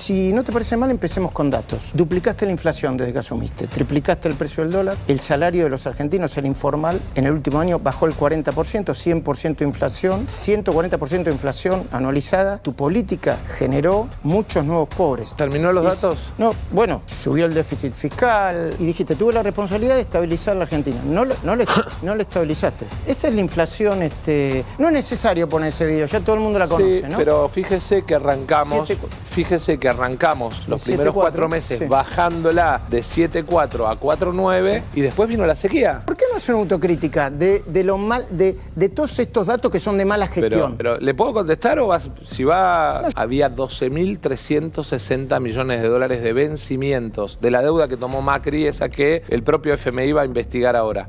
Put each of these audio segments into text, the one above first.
si no te parece mal, empecemos con datos. Duplicaste la inflación desde que asumiste, triplicaste el precio del dólar, el salario de los argentinos, el informal, en el último año bajó el 40%, 100% de inflación, 140% de inflación anualizada. Tu política generó muchos nuevos pobres. ¿Terminó los datos? No, bueno, subió el déficit fiscal y dijiste, tuve la responsabilidad de estabilizar la Argentina. No le estabilizaste. Esa es la inflación, no es necesario poner ese video, ya todo el mundo la conoce, sí, ¿no? Pero fíjese que arrancamos los primeros 4 meses sí, bajándola de 7,4 a 4,9 y después vino la sequía. ¿Por qué no hacer una autocrítica de lo mal, de todos estos datos que son de mala gestión? Pero ¿le puedo contestar o había 12.360 millones de dólares de vencimientos de la deuda que tomó Macri, esa que el propio FMI va a investigar ahora?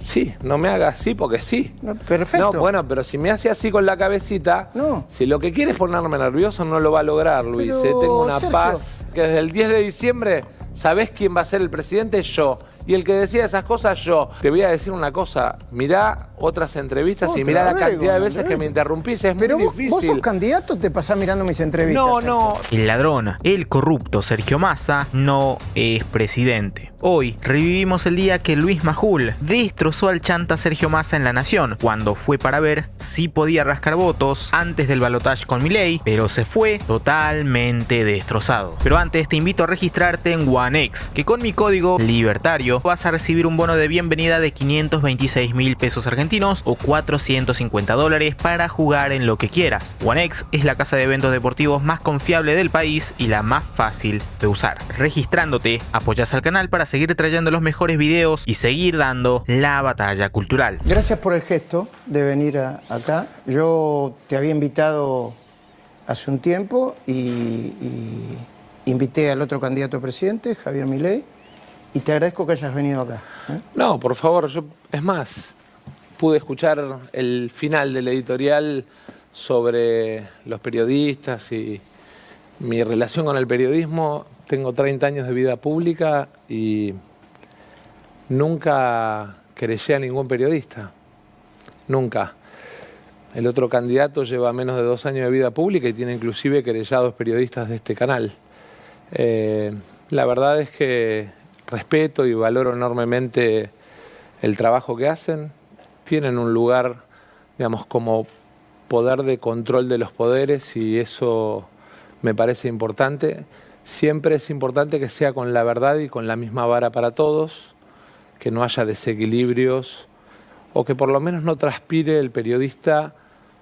Sí, no me haga así porque sí. No, perfecto. No, bueno, pero si me hace así con la cabecita, no. Si lo que quiere es ponerme nervioso, no lo va a lograr, Luis. Tengo una Sergio, paz que desde el 10 de diciembre, ¿sabés quién va a ser el presidente? Yo. Y el que decía esas cosas, yo. Te voy a decir una cosa, mirá otras entrevistas y mirá la cantidad de veces que me interrumpís, es muy difícil. ¿Vos sos candidato o te pasás mirando mis entrevistas? No. El ladrón, el corrupto Sergio Massa no es presidente. Hoy revivimos el día que Luis Majul destrozó al chanta Sergio Massa en La Nación, cuando fue para ver si podía rascar votos antes del balotaje con Milei, pero se fue totalmente destrozado. Pero antes te invito a registrarte en OneX, que con mi código libertario vas a recibir un bono de bienvenida de 526.000 pesos argentinos o $450 para jugar en lo que quieras. OneX es la casa de eventos deportivos más confiable del país y la más fácil de usar. Registrándote, apoyas al canal para seguir trayendo los mejores videos y seguir dando la batalla cultural. Gracias por el gesto de venir acá. Yo te había invitado hace un tiempo y invité al otro candidato a presidente, Javier Milei, y te agradezco que hayas venido acá. No, por favor, es más, pude escuchar el final del editorial sobre los periodistas y mi relación con el periodismo. Tengo 30 años de vida pública y nunca querellé a ningún periodista, nunca. El otro candidato lleva menos de 2 años de vida pública y tiene inclusive querellados periodistas de este canal. La verdad es que respeto y valoro enormemente el trabajo que hacen. Tienen un lugar, digamos, como poder de control de los poderes y eso me parece importante. Siempre es importante que sea con la verdad y con la misma vara para todos, que no haya desequilibrios o que por lo menos no transpire el periodista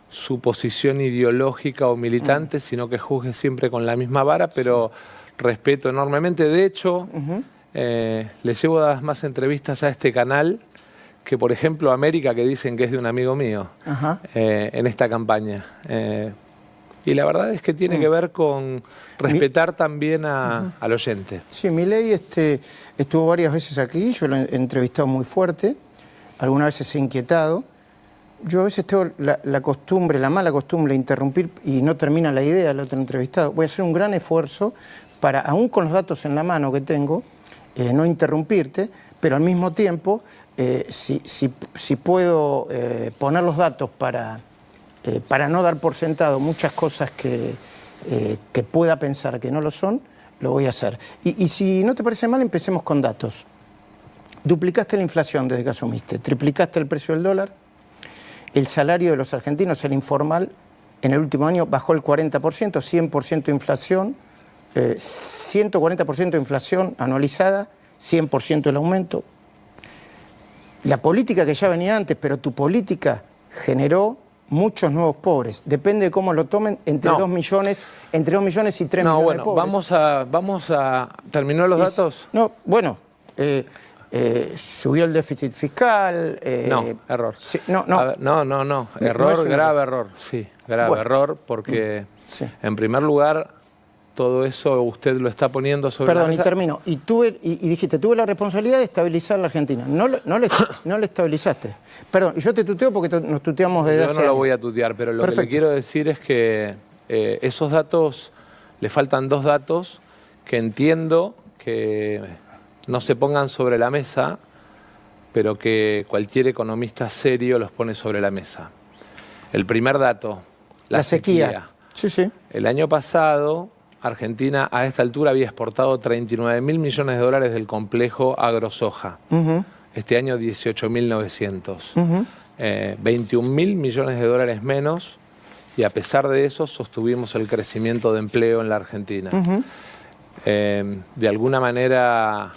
su posición ideológica o militante, sino que juzgue siempre con la misma vara, pero respeto enormemente. De hecho, le llevo más entrevistas a este canal que, por ejemplo, América, que dicen que es de un amigo mío, en esta campaña. Y la verdad es que tiene que ver con respetar también al oyente. Sí, Milei estuvo varias veces aquí, yo lo he entrevistado muy fuerte, algunas veces he inquietado. Yo a veces tengo la costumbre, la mala costumbre de interrumpir y no termina la idea del otro entrevistado. Voy a hacer un gran esfuerzo para, aún con los datos en la mano que tengo, no interrumpirte, pero al mismo tiempo, si puedo poner los datos para no dar por sentado muchas cosas que pueda pensar que no lo son, lo voy a hacer. Y si no te parece mal, empecemos con datos. Duplicaste la inflación desde que asumiste, triplicaste el precio del dólar, el salario de los argentinos, el informal, en el último año bajó el 40%, 100% de inflación, 140% de inflación anualizada, 100% el aumento. La política que ya venía antes, pero tu política generó muchos nuevos pobres. Depende de cómo lo tomen, entre 2 millones y 3 millones de pobres. Vamos a... ¿Terminó los datos? No, bueno, subió el déficit fiscal. No, error. Sí, no. Error, grave error. Sí, grave error, porque en primer lugar, todo eso usted lo está poniendo sobre la mesa. Perdón, y termino. Y dijiste, tuve la responsabilidad de estabilizar la Argentina. No le estabilizaste. Perdón, y yo te tuteo porque nos tuteamos desde hace años. Yo no lo voy a tutear, pero lo que le quiero decir es que esos datos, le faltan 2 datos que entiendo que no se pongan sobre la mesa, pero que cualquier economista serio los pone sobre la mesa. El primer dato, la sequía. Sí. El año pasado Argentina a esta altura había exportado 39.000 millones de dólares del complejo agrosoja. Este año 18.900. 21.000 millones de dólares menos, y a pesar de eso sostuvimos el crecimiento de empleo en la Argentina. De alguna manera,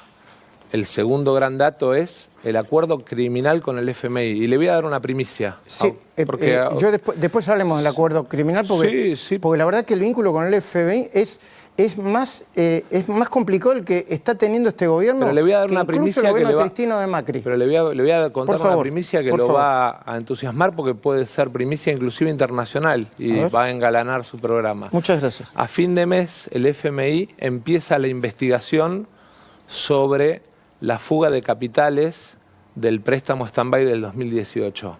el segundo gran dato es el acuerdo criminal con el FMI. Y le voy a dar una primicia. Sí, porque, yo después hablemos del acuerdo criminal, porque, porque la verdad que el vínculo con el FMI es más complicado el que está teniendo este gobierno. Pero le voy a dar una primicia el gobierno que de Cristina de Macri. Pero le voy a contar una primicia que lo va a entusiasmar, porque puede ser primicia inclusive internacional y va a engalanar su programa. Muchas gracias. A fin de mes, el FMI empieza la investigación sobre la fuga de capitales del préstamo stand-by del 2018.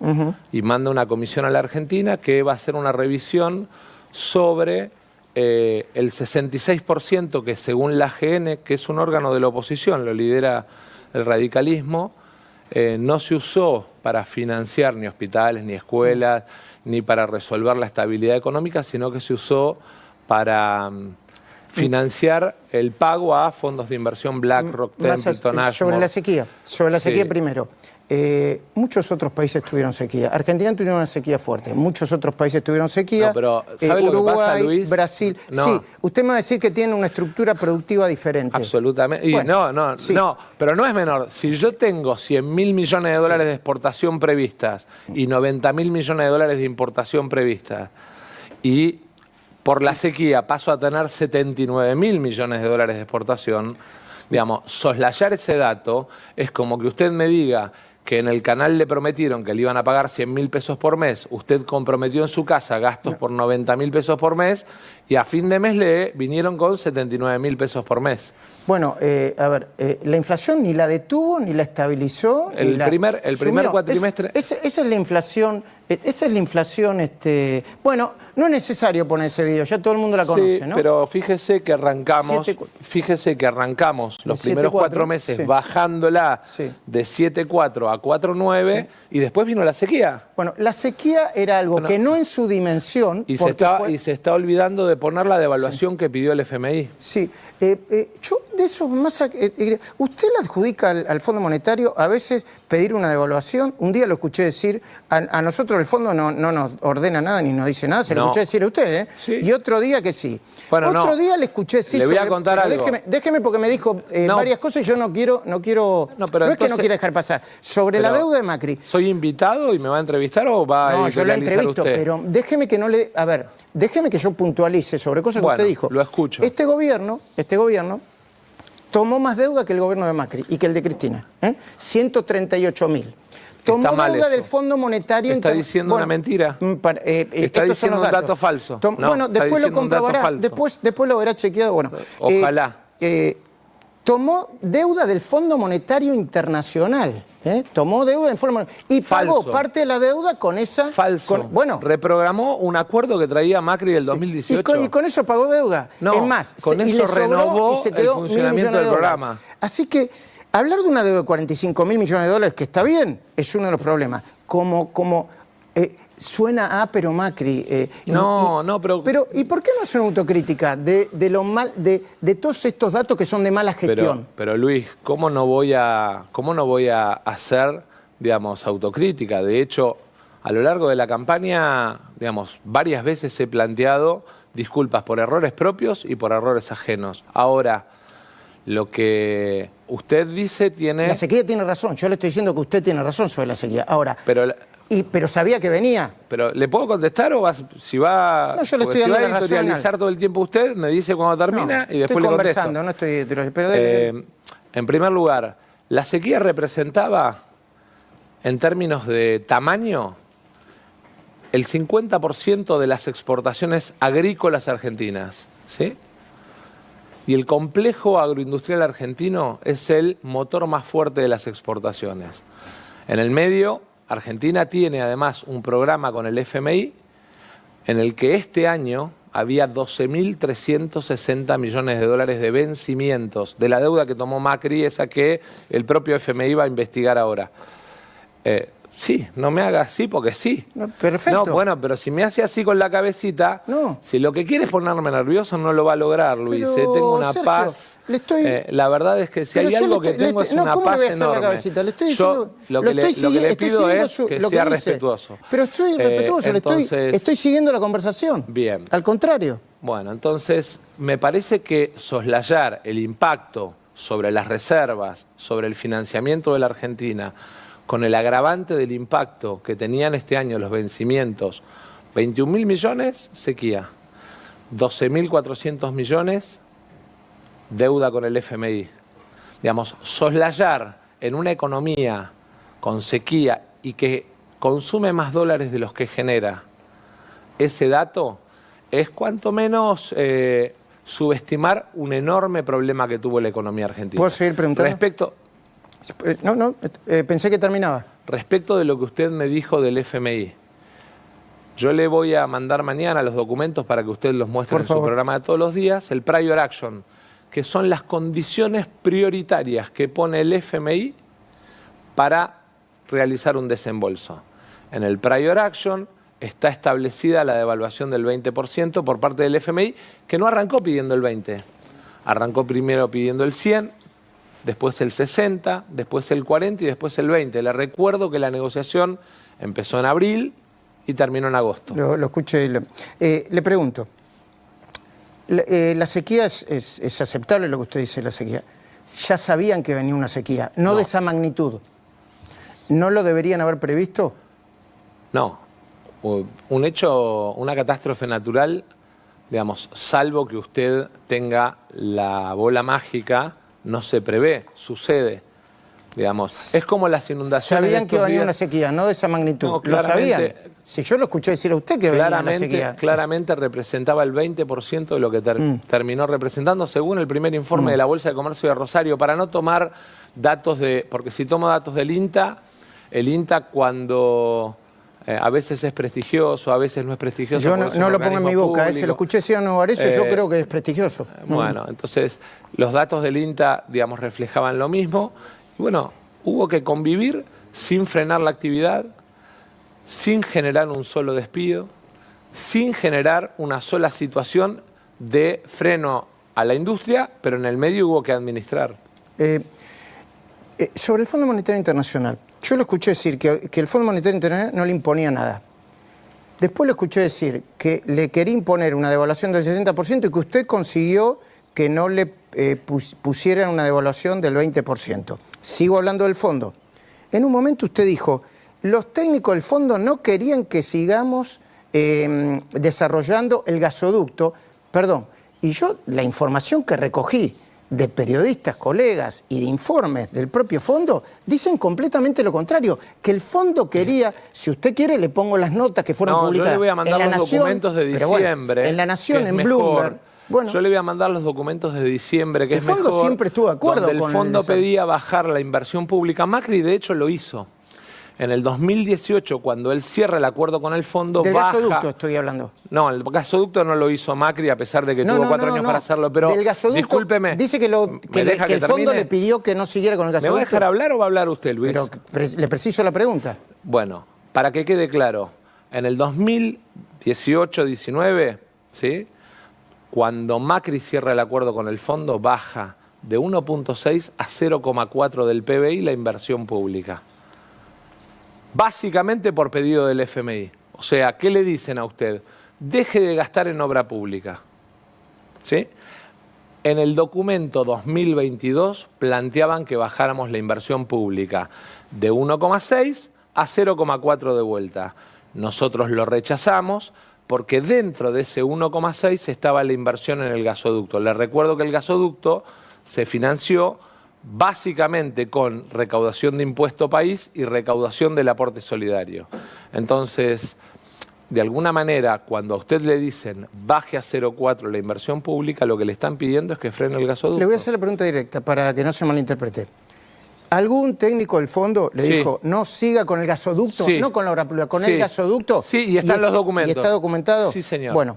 Y manda una comisión a la Argentina que va a hacer una revisión sobre el 66% que, según la AGN, que es un órgano de la oposición, lo lidera el radicalismo, no se usó para financiar ni hospitales, ni escuelas, ni para resolver la estabilidad económica, sino que se usó para financiar el pago a fondos de inversión BlackRock, Templeton, Ashmore. Sobre la sequía primero. Muchos otros países tuvieron sequía. Argentina tuvo una sequía fuerte. Muchos otros países tuvieron sequía. No, pero ¿sabe lo Uruguay, que pasa, Luis? Brasil. No. Sí, usted me va a decir que tiene una estructura productiva diferente. Absolutamente. Y bueno, no, pero no es menor. Si yo tengo 100.000 millones de dólares de exportación previstas y 90.000 millones de dólares de importación previstas, y por la sequía paso a tener 79.000 millones de dólares de exportación, digamos, soslayar ese dato es como que usted me diga que en el canal le prometieron que le iban a pagar 100.000 pesos por mes, usted comprometió en su casa gastos por 90.000 pesos por mes, y a fin de mes le vinieron con 79.000 pesos por mes. Bueno, a ver, la inflación ni la detuvo, ni la estabilizó. El primer cuatrimestre... Esa es la inflación, bueno, no es necesario poner ese video, ya todo el mundo la conoce, sí, ¿no? Pero fíjese que arrancamos los primeros 4 meses bajándola de 7.4 a 4.9 y después vino la sequía. Bueno, la sequía era algo que no en su dimensión... Y se está olvidando de poner la devaluación que pidió el FMI. Sí, yo de eso más... usted le adjudica al Fondo Monetario a veces pedir una devaluación. Un día lo escuché decir, a nosotros el Fondo no nos ordena nada ni nos dice nada, se lo escuché decir a usted, ¿eh? Sí. Y otro día que sí. Bueno, otro día le escuché decir... Le voy a contar algo. Déjeme porque me dijo varias cosas y yo no quiero... No es que no quiera dejar pasar. Sobre la deuda de Macri... ¿Soy invitado y me va a entrevistar o va a yo la entrevisto, usted? Pero déjeme que no le... A ver, déjeme que yo puntualice sobre cosas que usted dijo. Lo escucho. Este gobierno tomó más deuda que el gobierno de Macri y que el de Cristina. 138.000. Tomó deuda del Fondo Monetario... ¿Está diciendo una mentira? ¿Está diciendo un dato falso? Bueno, después lo comprobará. Después lo verá chequeado. Bueno, ojalá. Tomó deuda del Fondo Monetario Internacional. Tomó deuda del Fondo Monetario y pagó parte de la deuda con esa... Falso. Reprogramó un acuerdo que traía Macri del 2018. Y con eso pagó deuda. No, es más, con eso renovó el funcionamiento del programa. Así que hablar de una deuda de 45.000 millones de dólares, que está bien, es uno de los problemas. Suena a pero Macri. Pero ¿y por qué no hacer una autocrítica de todos estos datos que son de mala gestión? Pero Luis, ¿cómo no voy a hacer, digamos, autocrítica? De hecho, a lo largo de la campaña, digamos, varias veces he planteado disculpas por errores propios y por errores ajenos. Ahora, lo que usted dice tiene... La sequía tiene razón. Yo le estoy diciendo que usted tiene razón sobre la sequía. Ahora... Pero sabía que venía. Pero ¿le puedo contestar o si va, no, yo le estoy dando a editorializar todo el tiempo usted, me dice cuando termina y después le contesto? Estoy conversando, no estoy... Pero en primer lugar, la sequía representaba, en términos de tamaño, el 50% de las exportaciones agrícolas argentinas, ¿sí? Y el complejo agroindustrial argentino es el motor más fuerte de las exportaciones. En el medio, Argentina tiene además un programa con el FMI en el que este año había 12.360 millones de dólares de vencimientos de la deuda que tomó Macri, esa que el propio FMI va a investigar ahora. Sí, no me haga así porque sí. No, perfecto. No, bueno, pero si me hace así con la cabecita, No. si lo que quiere es ponerme nervioso, no lo va a lograr, Luis. Pero, Tengo una Sergio, paz. le estoy- La verdad es que si Pero hay yo algo le que estoy- tengo le es estoy- una no, ¿cómo le paz voy a hacer la enorme. cabecita? Le estoy Yo diciendo- lo que le estoy pido siguiendo es su- que lo sea dice. respetuoso. Pero estoy respetuoso, entonces- estoy siguiendo la conversación. Bien. Al contrario. Bueno, entonces me parece que soslayar el impacto sobre las reservas, sobre el financiamiento de la Argentina, con el agravante del impacto que tenían este año los vencimientos, 21.000 millones, sequía, 12.400 millones, deuda con el FMI. Digamos, soslayar en una economía con sequía y que consume más dólares de los que genera ese dato, es cuanto menos subestimar un enorme problema que tuvo la economía argentina. ¿Puedo seguir preguntando? Pensé que terminaba. Respecto de lo que usted me dijo del FMI, yo le voy a mandar mañana los documentos para que usted los muestre Por en su favor. programa de todos los días, el Prior Action, que son las condiciones prioritarias que pone el FMI para realizar un desembolso. En el Prior Action está establecida la devaluación del 20% por parte del FMI, que no arrancó pidiendo el 20%. Arrancó primero pidiendo el 100%, después el 60%, después el 40% y después el 20%. Le recuerdo que la negociación empezó en abril y terminó en agosto. Lo escuché. Le pregunto, la sequía es aceptable lo que usted dice, la sequía. Ya sabían que venía una sequía, no de esa magnitud. ¿No lo deberían haber previsto? No. Un hecho, una catástrofe natural, digamos, salvo que usted tenga la bola mágica, no se prevé, sucede. Digamos, es como las inundaciones. Sabían que venía una sequía, no de esa magnitud. No, ¿Lo sabían? claramente. Si yo lo escuché decir a usted que venía una sequía. Claramente representaba el 20% de lo que terminó representando, según el primer informe de la Bolsa de Comercio de Rosario, para no tomar datos de... Porque si tomo datos del INTA, el INTA cuando... a veces es prestigioso, a veces no es prestigioso. Yo no lo pongo en mi boca, se lo escuché decir a Nuevo Arezzo, yo creo que es prestigioso. Bueno, entonces los datos del INTA, digamos, reflejaban lo mismo. Y bueno, hubo que convivir sin frenar la actividad, sin generar un solo despido, sin generar una sola situación de freno a la industria, pero en el medio hubo que administrar. Sobre el Fondo Monetario Internacional, yo lo escuché decir que el Fondo Monetario Internacional no le imponía nada. Después lo escuché decir que le quería imponer una devaluación del 60% y que usted consiguió que no le pusieran una devaluación del 20%. Sigo hablando del fondo. En un momento usted dijo, los técnicos del fondo no querían que sigamos desarrollando el gasoducto. Perdón, y yo la información que recogí de periodistas, colegas y de informes del propio fondo dicen completamente lo contrario, que el fondo quería, si usted quiere le pongo las notas que fueron publicadas. Yo le voy a mandar los documentos de diciembre. Bueno, en La Nación, en Bloomberg. Bueno, yo le voy a mandar los documentos de diciembre, que es mejor. El fondo siempre estuvo de acuerdo donde con el fondo pedía bajar la inversión pública. Macri, de hecho, lo hizo. En el 2018, cuando él cierra el acuerdo con el fondo, del baja... gasoducto estoy hablando. No, el gasoducto no lo hizo Macri, a pesar de que tuvo 4 años para hacerlo, pero del gasoducto, discúlpeme. Dice que el fondo le pidió que no siguiera con el gasoducto. ¿Me va a dejar hablar o va a hablar usted, Luis? Pero le preciso la pregunta. Bueno, para que quede claro, en el 2018-19, ¿sí?, cuando Macri cierra el acuerdo con el fondo, baja de 1.6 a 0,4 del PBI la inversión pública. Básicamente por pedido del FMI. O sea, ¿qué le dicen a usted? Deje de gastar en obra pública. ¿Sí? En el documento 2022 planteaban que bajáramos la inversión pública de 1,6 a 0,4 de vuelta. Nosotros lo rechazamos porque dentro de ese 1,6 estaba la inversión en el gasoducto. Les recuerdo que el gasoducto se financió básicamente con recaudación de impuesto país y recaudación del aporte solidario. Entonces, de alguna manera, cuando a usted le dicen baje a 0,4 la inversión pública, lo que le están pidiendo es que frene el gasoducto. Le voy a hacer la pregunta directa para que no se malinterprete. ¿Algún técnico del fondo le dijo no siga con el gasoducto? No con la obra pública, con el gasoducto. Sí, y están los documentos. ¿Y está documentado? Sí, señor. Bueno,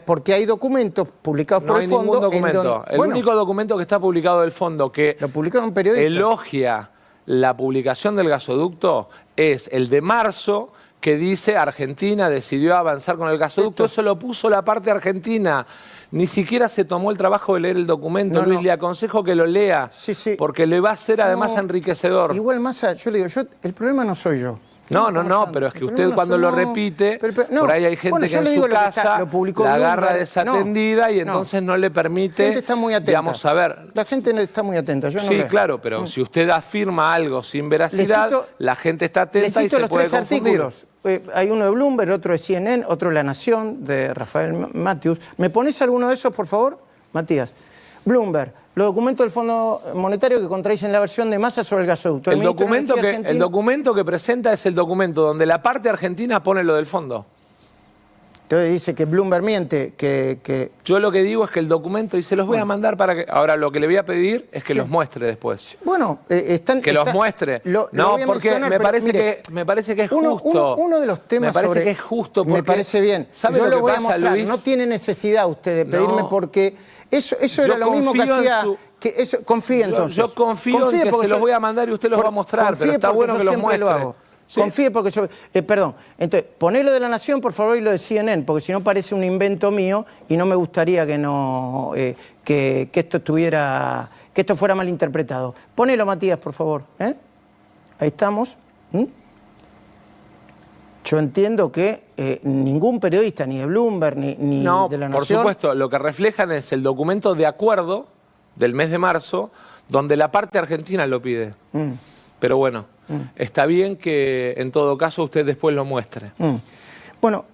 porque hay documentos publicados por el fondo. No hay ningún documento. El único documento que está publicado del fondo que lo publicaron periodistas. elogia la publicación del gasoducto es el de marzo, que dice Argentina decidió avanzar con el gasoducto. Eso lo puso la parte argentina. Ni siquiera se tomó el trabajo de leer el documento. Luis, le aconsejo que lo lea, porque le va a ser además enriquecedor. Igual Massa, yo le digo, el problema no soy yo. No, pero es que usted cuando lo repite, por ahí hay gente que en su casa la agarra desatendida y entonces no le permite, la gente está muy atenta. Digamos, saber. La gente está muy atenta. Yo no sí, claro, pero si usted afirma algo sin veracidad, la gente está atenta y se puede confundir. Artículos. Hay uno de Bloomberg, otro de CNN, otro de La Nación, de Rafael Matthews. ¿Me pones alguno de esos, por favor, Matías? Bloomberg. Los documentos del Fondo Monetario que contradicen la versión de Massa sobre el gasoducto. El documento que presenta es el documento donde la parte argentina pone lo del fondo. Entonces dice que Bloomberg miente, que... Yo lo que digo es que el documento, y se los voy a mandar para que... Ahora, lo que le voy a pedir es que los muestre después. Bueno, los muestre. No, porque me parece que es justo. Uno de los temas me parece que es justo porque... Me parece bien. ¿Sabe Yo lo que voy pasa, a mostrar. Luis? No tiene necesidad usted de pedirme porque... Eso era lo mismo que hacía... Confíe entonces. Yo confío en que se los voy a mandar y usted los va a mostrar, pero está bueno que los muestre. ¿Sí? Confíe porque yo... perdón, entonces, ponelo de La Nación, por favor, y lo de CNN, porque si no parece un invento mío y no me gustaría que no que esto estuviera... que esto fuera mal interpretado. Ponelo, Matías, por favor. Ahí estamos. Yo entiendo que ningún periodista, ni de Bloomberg, ni de La Nación... Por supuesto, lo que reflejan es el documento de acuerdo del mes de marzo, donde la parte argentina lo pide. Pero bueno, está bien que en todo caso usted después lo muestre. Bueno,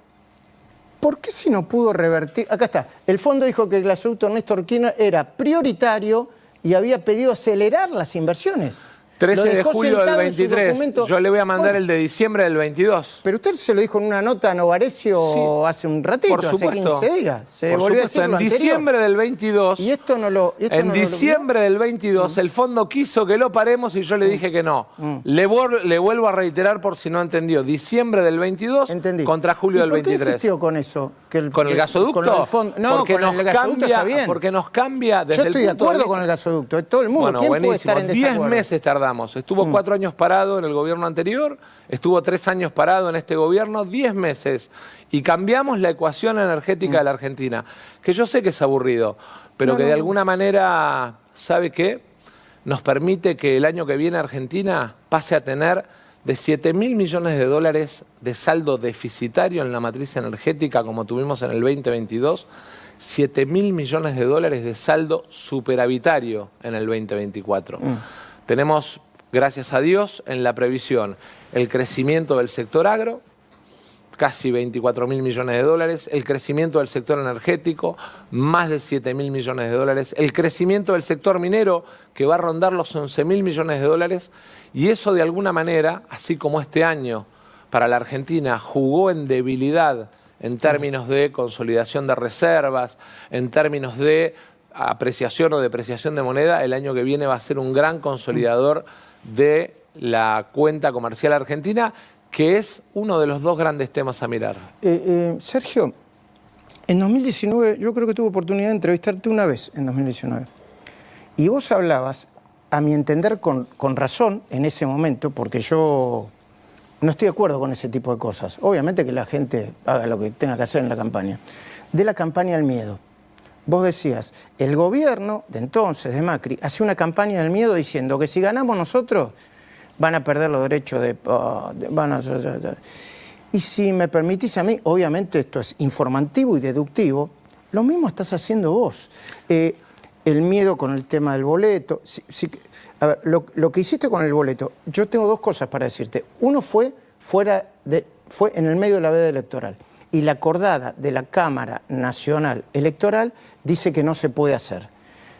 ¿por qué si no pudo revertir? Acá está. El fondo dijo que el gasoducto Néstor Kirchner era prioritario y había pedido acelerar las inversiones. 13 de julio del 23. Yo le voy a mandar el de diciembre del 22. Pero usted se lo dijo en una nota a Novarecio hace un ratito, hace 15 días. Se volvió a decir en diciembre del 22. Y esto no lo... En diciembre del 22 el fondo quiso que lo paremos y yo le dije que no. Le vuelvo a reiterar por si no entendió. Diciembre del 22 contra julio del 23. ¿Por qué insistió con eso? ¿Con el gasoducto? Con el fondo. No, porque con el gasoducto está bien. Porque nos cambia desde el punto de vista... Yo estoy de acuerdo con el gasoducto. Todo el mundo. Bueno, ¿Quién buenísimo. puede estar en desacuerdo? 10 meses tardamos. Estuvo 4 años parado en el gobierno anterior, estuvo 3 años parado en este gobierno, 10 meses. Y cambiamos la ecuación energética de la Argentina, que yo sé que es aburrido, pero que de alguna manera, ¿sabe qué? Nos permite que el año que viene Argentina pase a tener de 7.000 millones de dólares de saldo deficitario en la matriz energética, como tuvimos en el 2022, 7.000 millones de dólares de saldo superavitario en el 2024. Tenemos, gracias a Dios, en la previsión el crecimiento del sector agro, casi 24.000 millones de dólares, el crecimiento del sector energético, más de 7.000 millones de dólares, el crecimiento del sector minero, que va a rondar los 11.000 millones de dólares, y eso de alguna manera, así como este año para la Argentina jugó en debilidad en términos de consolidación de reservas, en términos de apreciación o depreciación de moneda, el año que viene va a ser un gran consolidador de la cuenta comercial argentina, que es uno de los 2 grandes temas a mirar. Sergio, en 2019, yo creo que tuve oportunidad de entrevistarte una vez en 2019, y vos hablabas, a mi entender con razón en ese momento, porque yo no estoy de acuerdo con ese tipo de cosas. Obviamente que la gente haga lo que tenga que hacer en la campaña. De la campaña al miedo. Vos decías, el gobierno de entonces, de Macri, hace una campaña del miedo diciendo que si ganamos nosotros van a perder los derechos y si me permitís a mí, obviamente esto es informativo y deductivo, lo mismo estás haciendo vos. El miedo con el tema del boleto. A ver, lo que hiciste con el boleto, yo tengo 2 cosas para decirte. Uno fue en el medio de la veda electoral. Y la acordada de la Cámara Nacional Electoral dice que no se puede hacer.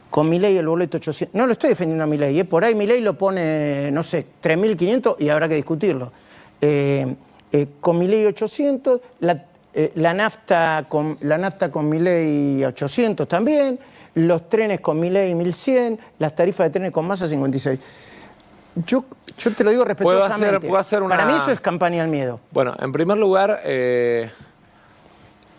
Con Milei el boleto 800... No lo estoy defendiendo a Milei, por ahí Milei lo pone, no sé, 3.500 y habrá que discutirlo. Con Milei 800, la nafta con Milei 800 también, los trenes con Milei 1.100, las tarifas de trenes con Massa 56. Yo te lo digo respetuosamente. ¿Puedo hacer una... Para mí eso es campaña al miedo. Bueno, en primer lugar...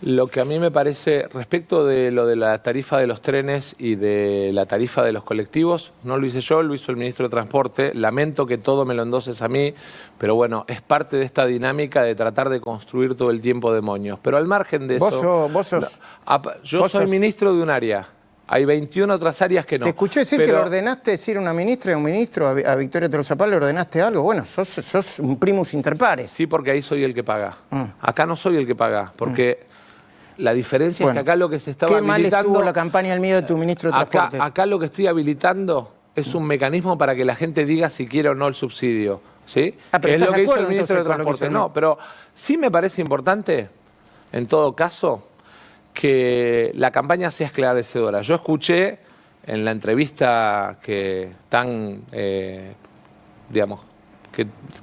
Lo que a mí me parece, respecto de lo de la tarifa de los trenes y de la tarifa de los colectivos, no lo hice yo, lo hizo el ministro de Transporte. Lamento que todo me lo endoses a mí, pero bueno, es parte de esta dinámica de tratar de construir todo el tiempo demonios. Pero al margen de eso... Yo soy ministro de un área. Hay 21 otras áreas que no. Te escuché decir que le ordenaste decir a una ministra y a un ministro, a Victoria Tolosa Paz, le ordenaste algo. Bueno, sos un primus inter pares. Sí, porque ahí soy el que paga. Acá no soy el que paga, porque la diferencia es que acá lo que se estaba habilitando... Qué mal estuvo la campaña del miedo de tu ministro de Transporte. Acá lo que estoy habilitando es un mecanismo para que la gente diga si quiere o no el subsidio. ¿Sí? Pero es lo que hizo el acuerdo, ministro de Transporte. No, pero sí me parece importante, en todo caso, que la campaña sea esclarecedora. Yo escuché en la entrevista que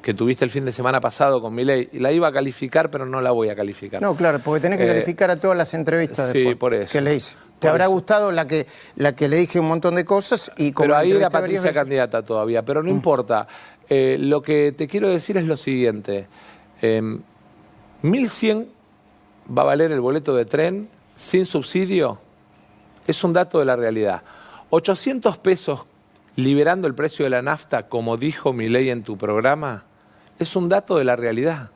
que tuviste el fin de semana pasado con Milei, y la iba a calificar, pero no la voy a calificar. No, claro, porque tenés que calificar a todas las entrevistas sí, por eso. que le hice. Te habrá gustado la que le dije un montón de cosas y como... Pero ahí era Patricia candidata todavía, pero no importa. Lo que te quiero decir es lo siguiente. 1.100 va a valer el boleto de tren sin subsidio. Es un dato de la realidad. 800 pesos liberando el precio de la nafta, como dijo Milei en tu programa, es un dato de la realidad.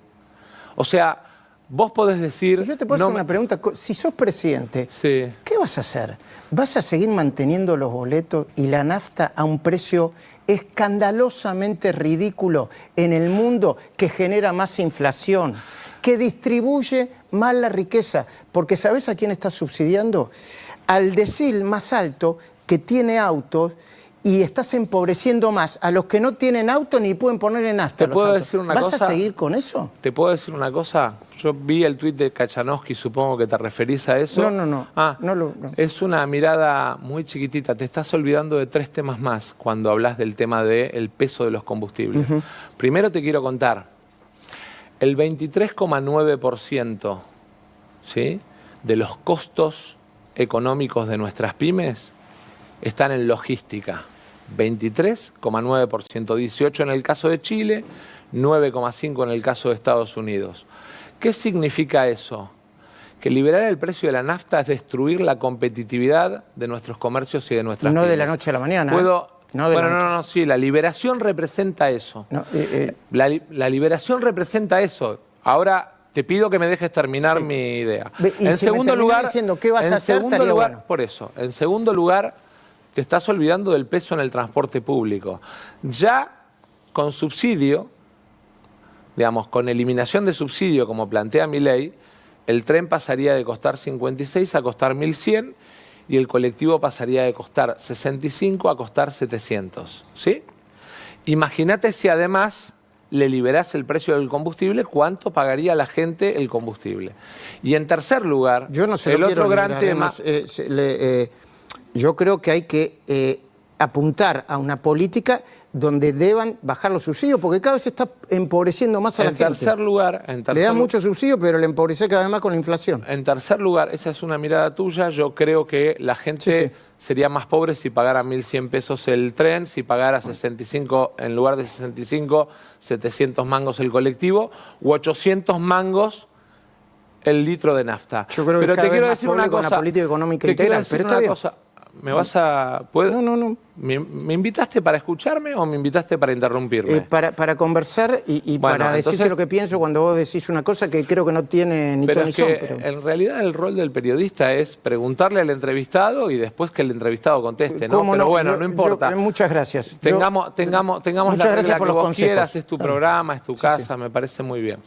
O sea, vos podés decir... Yo te puedo hacer una pregunta. Si sos presidente, sí. ¿Qué vas a hacer? ¿Vas a seguir manteniendo los boletos y la nafta a un precio escandalosamente ridículo en el mundo que genera más inflación, que distribuye más la riqueza? Porque ¿sabés a quién estás subsidiando? Al decil más alto que tiene autos, y estás empobreciendo más a los que no tienen auto ni pueden poner en nafta. ¿Te puedo decir una cosa? ¿Vas a seguir con eso? ¿Te puedo decir una cosa? Yo vi el tuit de Kachanowski, supongo que te referís a eso. No. No. Es una mirada muy chiquitita. Te estás olvidando de 3 temas más cuando hablas del tema del peso de los combustibles. Primero te quiero contar, el 23,9%, ¿sí?, de los costos económicos de nuestras pymes están en logística. 23,9%, 18% en el caso de Chile, 9,5% en el caso de Estados Unidos. ¿Qué significa eso? Que liberar el precio de la nafta es destruir la competitividad de nuestros comercios y de nuestras pymes. No de la noche a la mañana. Sí, la liberación representa eso. La liberación representa eso. Ahora te pido que me dejes terminar mi idea. En segundo lugar, diciendo qué vas a hacer, estaría bueno. Por eso, en segundo lugar, te estás olvidando del peso en el transporte público. Ya con subsidio, digamos, con eliminación de subsidio, como plantea Milei, el tren pasaría de costar 56 a costar 1.100 y el colectivo pasaría de costar 65 a costar 700. ¿Sí? Imagínate si además le liberás el precio del combustible, ¿cuánto pagaría la gente el combustible? Y en tercer lugar, yo no sé, el otro gran tema... Yo creo que hay que apuntar a una política donde deban bajar los subsidios, porque cada vez se está empobreciendo más a la gente. Le dan mucho subsidio, pero le empobrece cada vez más con la inflación. En tercer lugar, esa es una mirada tuya, yo creo que la gente sería más pobre si pagara 1.100 pesos el tren, si pagara 65, en lugar de 65, 700 mangos el colectivo, u 800 mangos el litro de nafta. Yo creo que pero cada te quiero vez decir más una con cosa, la política económica integral, pero está bien. ¿Me vas a...? ¿puedo? No. ¿Me invitaste para escucharme o me invitaste para interrumpirme? Para conversar y para decirte lo que pienso cuando vos decís una cosa que creo que no tiene ni ton ni son. Pero en realidad el rol del periodista es preguntarle al entrevistado y después que el entrevistado conteste, ¿no? Pero bueno, no importa. Muchas gracias. Tengamos muchas gracias por los consejos. Quieras, es tu programa, es tu casa, me parece muy bien.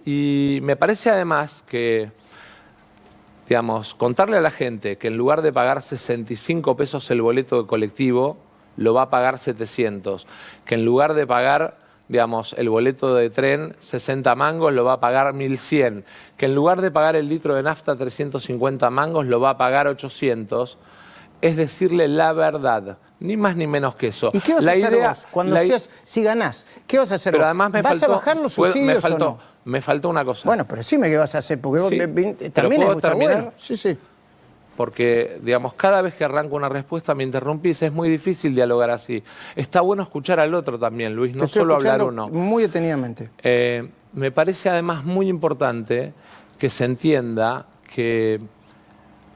Y me parece además que... digamos, contarle a la gente que en lugar de pagar 65 pesos el boleto de colectivo, lo va a pagar 700. Que en lugar de pagar, digamos, el boleto de tren 60 mangos, lo va a pagar 1.100. Que en lugar de pagar el litro de nafta 350 mangos, lo va a pagar 800. Es decirle la verdad, ni más ni menos que eso. ¿Y qué vas a hacer vos cuando si ganás? ¿Qué vas a hacer pero vos? Además ¿Vas a bajar los subsidios o no? Me faltó una cosa. Bueno, pero decime qué vas a hacer, porque vos también es bueno. Sí. Porque, digamos, cada vez que arranco una respuesta me interrumpís, es muy difícil dialogar así. Está bueno escuchar al otro también, Luis, no solo hablar uno. Muy detenidamente. Me parece además muy importante que se entienda que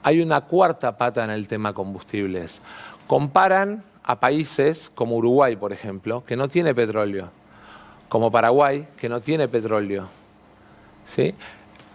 hay una cuarta pata en el tema combustibles. Comparan a países como Uruguay, por ejemplo, que no tiene petróleo, como Paraguay, que no tiene petróleo, ¿sí?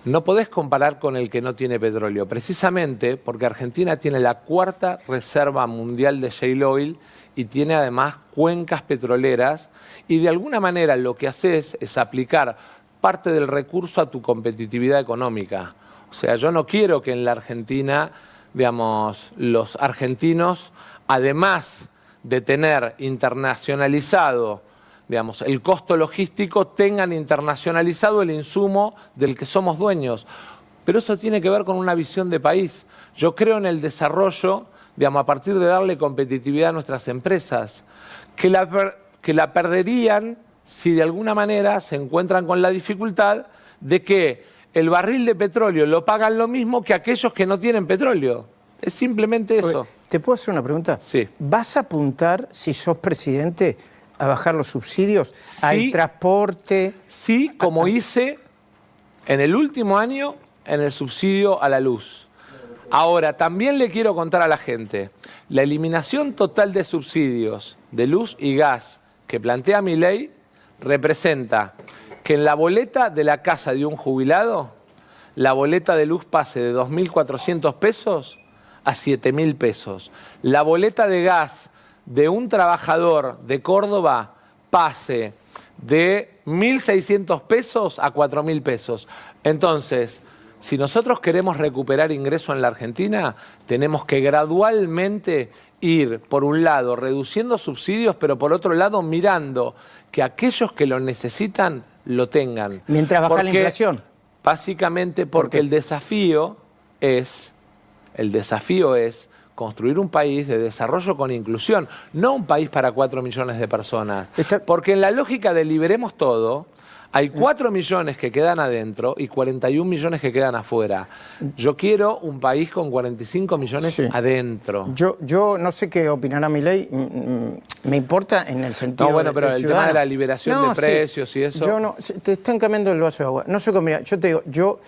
No podés comparar con el que no tiene petróleo, precisamente porque Argentina tiene la cuarta reserva mundial de shale oil y tiene además cuencas petroleras, y de alguna manera lo que haces es aplicar parte del recurso a tu competitividad económica. O sea, yo no quiero que en la Argentina, digamos, los argentinos, además de tener internacionalizado, digamos, el costo logístico, tengan internacionalizado el insumo del que somos dueños. Pero eso tiene que ver con una visión de país. Yo creo en el desarrollo, digamos, a partir de darle competitividad a nuestras empresas, que la perderían si de alguna manera se encuentran con la dificultad de que el barril de petróleo lo pagan lo mismo que aquellos que no tienen petróleo. Es simplemente eso. ¿Te puedo hacer una pregunta? Sí. ¿Vas a apuntar, si sos presidente, a bajar los subsidios al transporte? Sí, como hice en el último año en el subsidio a la luz. Ahora, también le quiero contar a la gente, la eliminación total de subsidios de luz y gas que plantea mi ley representa que en la boleta de la casa de un jubilado, la boleta de luz pase de 2.400 pesos a 7.000 pesos. La boleta de gas de un trabajador de Córdoba pase de 1.600 pesos a 4.000 pesos. Entonces, si nosotros queremos recuperar ingreso en la Argentina, tenemos que gradualmente ir, por un lado, reduciendo subsidios, pero por otro lado, mirando que aquellos que lo necesitan lo tengan. Mientras baja la inflación. Básicamente porque el desafío es construir un país de desarrollo con inclusión, no un país para 4 millones de personas. Porque en la lógica de liberemos todo, hay 4 millones que quedan adentro y 41 millones que quedan afuera. Yo quiero un país con 45 millones adentro. Yo no sé qué opinará mi ley. Me importa en el sentido. No, bueno, pero el ciudadano. tema de la liberación de precios y eso. Yo no, te están cambiando el vaso de agua. No sé cómo, mira, yo te digo, yo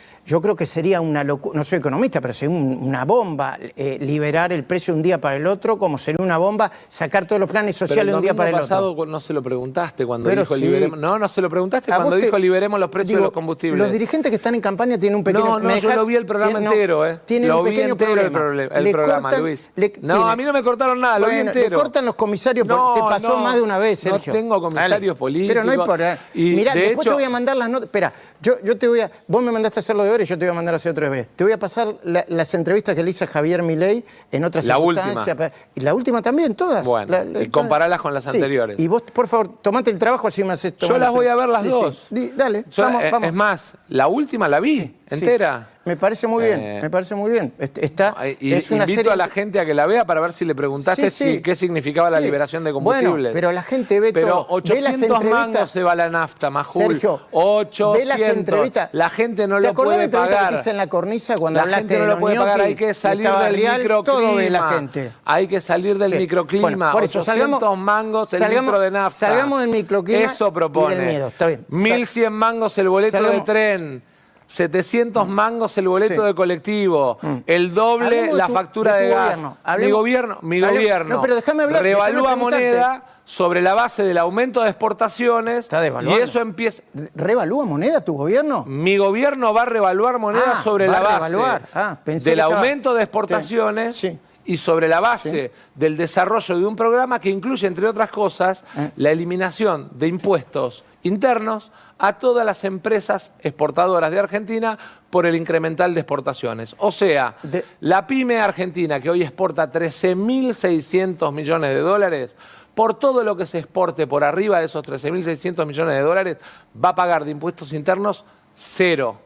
creo que sería una locura, no soy economista, pero sería una bomba liberar el precio de un día para el otro, como sería una bomba sacar todos los planes sociales de un día para el otro. Pero el pasado no se lo preguntaste cuando pero dijo sí. liberemos. No se lo preguntaste cuando dijo liberemos los precios de los combustibles. Los dirigentes que están en campaña tienen un pequeño... yo lo vi el programa entero, Tienen lo un pequeño vi entero problema. el programa, Luis. A mí no me cortaron nada, lo vi entero. Le cortan los comisarios, te pasó más de una vez, Sergio. No tengo comisarios políticos. Pero no hay por... Mirá, después te voy a mandar las notas... Espera, yo te voy a... Vos me mandaste a hacer los deberes, yo te voy a mandar a hacer otros deberes. Te voy a pasar las entrevistas que le hice a Javier Milei en otras circunstancias. La última. Y la última también, todas. Bueno, y comparalas con las anteriores. Y vos, por favor, tomate el trabajo así me haces... Yo las voy a ver las dos. Dale, vamos. Es más, la última la vi entera. Me parece muy bien, me parece muy bien. Es una invito a la gente a que la vea para ver si le preguntaste qué significaba la liberación de combustibles. Bueno, pero la gente ve todo. Pero 800 mangos se va la nafta, Majul. Sergio, 800. La gente no lo puede pagar. Que te en la cornisa cuando la gente no lo puede pagar. Hay que salir del microclima. Todo ve la gente. Hay que salir del microclima. Bueno, por eso, 800 mangos el litro de nafta. Salgamos del microclima. Eso propone. Y del miedo. Está bien. 1.100 mangos el boleto de tren. 700 mangos el boleto de colectivo, el doble la factura de gas. Mi gobierno no, pero déjame hablar, revalúa moneda sobre la base del aumento de exportaciones y eso empieza... ¿Revalúa moneda tu gobierno? Mi gobierno va a revaluar moneda sobre la base del aumento de exportaciones y sobre la base del desarrollo de un programa que incluye, entre otras cosas, la eliminación de impuestos internos a todas las empresas exportadoras de Argentina por el incremental de exportaciones. O sea, la pyme argentina que hoy exporta 13.600 millones de dólares, por todo lo que se exporte por arriba de esos 13.600 millones de dólares, va a pagar de impuestos internos cero.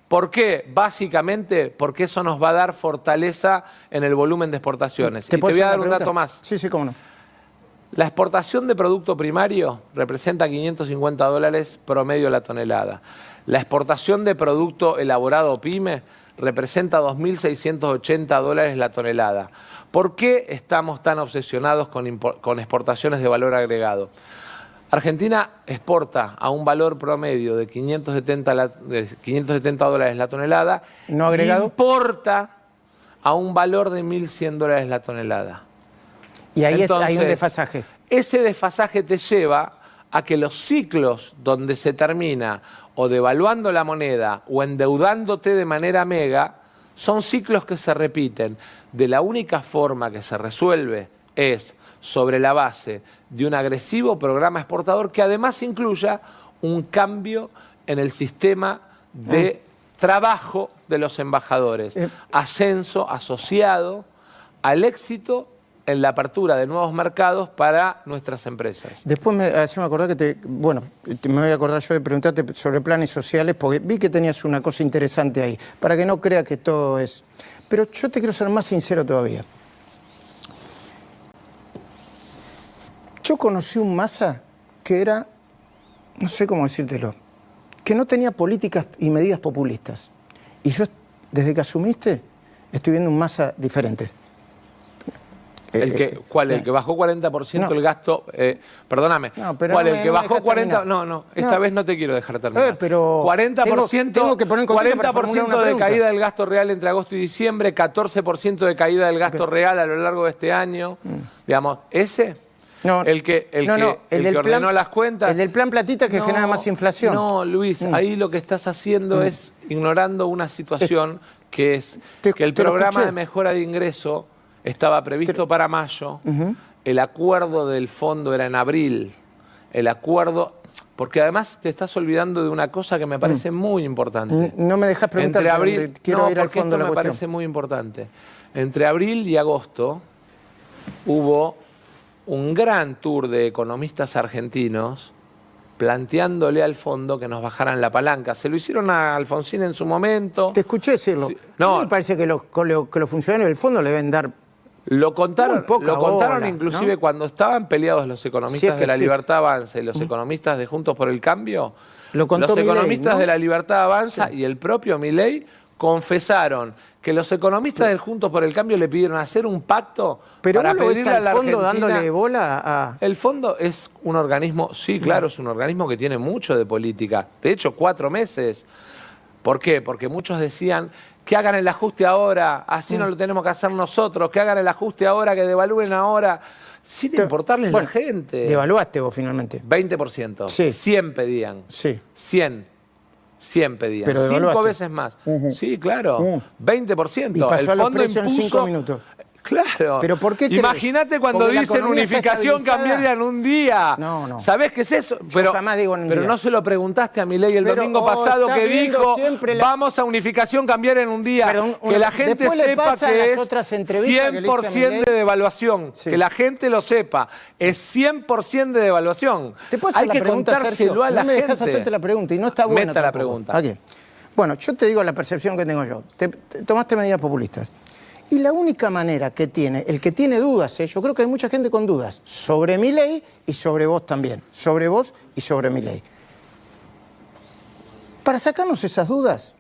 ¿Por qué? Básicamente porque eso nos va a dar fortaleza en el volumen de exportaciones. Y te voy a dar un dato más. Sí, cómo no. La exportación de producto primario representa 550 dólares promedio la tonelada. La exportación de producto elaborado pyme representa 2.680 dólares la tonelada. ¿Por qué estamos tan obsesionados con exportaciones de valor agregado? Argentina exporta a un valor promedio de 570 dólares la tonelada. ¿No agregado? Y importa a un valor de 1.100 dólares la tonelada. Y ahí Entonces, hay un desfasaje. Ese desfasaje te lleva a que los ciclos donde se termina o devaluando la moneda o endeudándote de manera mega, son ciclos que se repiten. De la única forma que se resuelve es sobre la base de un agresivo programa exportador que además incluya un cambio en el sistema de trabajo de los embajadores. Ascenso asociado al éxito en la apertura de nuevos mercados para nuestras empresas. Después me acordé que me voy a acordar yo de preguntarte sobre planes sociales, porque vi que tenías una cosa interesante ahí, para que no creas que todo es... Pero yo te quiero ser más sincero todavía. Yo conocí un Massa que era, no sé cómo decírtelo, que no tenía políticas y medidas populistas. Y yo, desde que asumiste, estoy viendo un Massa diferente. ¿Cuál? ¿El que bajó 40% el gasto? Perdóname. No, pero ¿Cuál? no ¿El que bajó 40%? terminar. Esta vez no te quiero dejar terminar. Pero 40%, tengo que poner en contexto para formular una de pregunta. caída del gasto real entre agosto y diciembre, 14% de caída del gasto real a lo largo de este año. Digamos, ese... No, el que ordenó las cuentas. El del plan platita que genera más inflación. No, Luis, ahí lo que estás haciendo es ignorando una situación que es que el programa de mejora de ingreso estaba previsto para mayo, el acuerdo del fondo era en abril, el acuerdo... Porque además te estás olvidando de una cosa que me parece muy importante. No me dejas preguntar, entre abril, quiero ir al fondo de la me cuestión. parece muy importante. Entre abril y agosto hubo un gran tour de economistas argentinos planteándole al fondo que nos bajaran la palanca. Se lo hicieron a Alfonsín en su momento. Te escuché decirlo. Sí. No, No, me parece que los funcionarios del fondo le deben dar... Lo contaron bola, inclusive ¿no? cuando estaban peleados los economistas Si es que de la existe. Libertad Avanza y los economistas de Juntos por el Cambio. Lo contó Los Milei, economistas ¿no? de la Libertad Avanza y el propio Milei confesaron que los economistas del Juntos por el Cambio le pidieron hacer un pacto Pero para vos lo ves pedirle a la al fondo Argentina... dándole bola a... El fondo es un organismo, sí, claro, es un organismo que tiene mucho de política. De hecho, 4 meses. ¿Por qué? Porque muchos decían que hagan el ajuste ahora, así no lo tenemos que hacer nosotros, que hagan el ajuste ahora, que devalúen ahora, sin importarles la gente. Devaluaste vos finalmente. 20%. Sí. 100 pedían. Sí. 100 pedían. Pero 5 devaluaste. veces más. Sí, claro. 20%. Y pasó a el los fondo precios en impuso... 5 minutos. Claro. ¿Pero por qué crees? Imagínate cuando Porque la dicen economía está unificación estabilizada. cambiaria en un día. No. ¿Sabés qué es eso? Pero jamás digo en un pero día. no se lo preguntaste a Milei el Pero, domingo pasado está que viendo dijo siempre la- vamos a unificación cambiaria en un día. Perdón, que la gente después le sepa pasa que las es otras entrevistas que le hice a 100% Milei. de devaluación. Sí. Que la gente lo sepa. Es 100% de devaluación. ¿Te puedo hacer Hay la que pregunta, contárselo Sergio? a la no me dejas gente. hacerte la pregunta y no está buena Meta la tampoco. pregunta. Aquí. Bueno, yo te digo la percepción que tengo yo. Te tomaste medidas populistas. Y la única manera que tiene, el que tiene dudas, yo creo que hay mucha gente con dudas, sobre Milei y sobre vos también, sobre vos y sobre Milei. Para sacarnos esas dudas,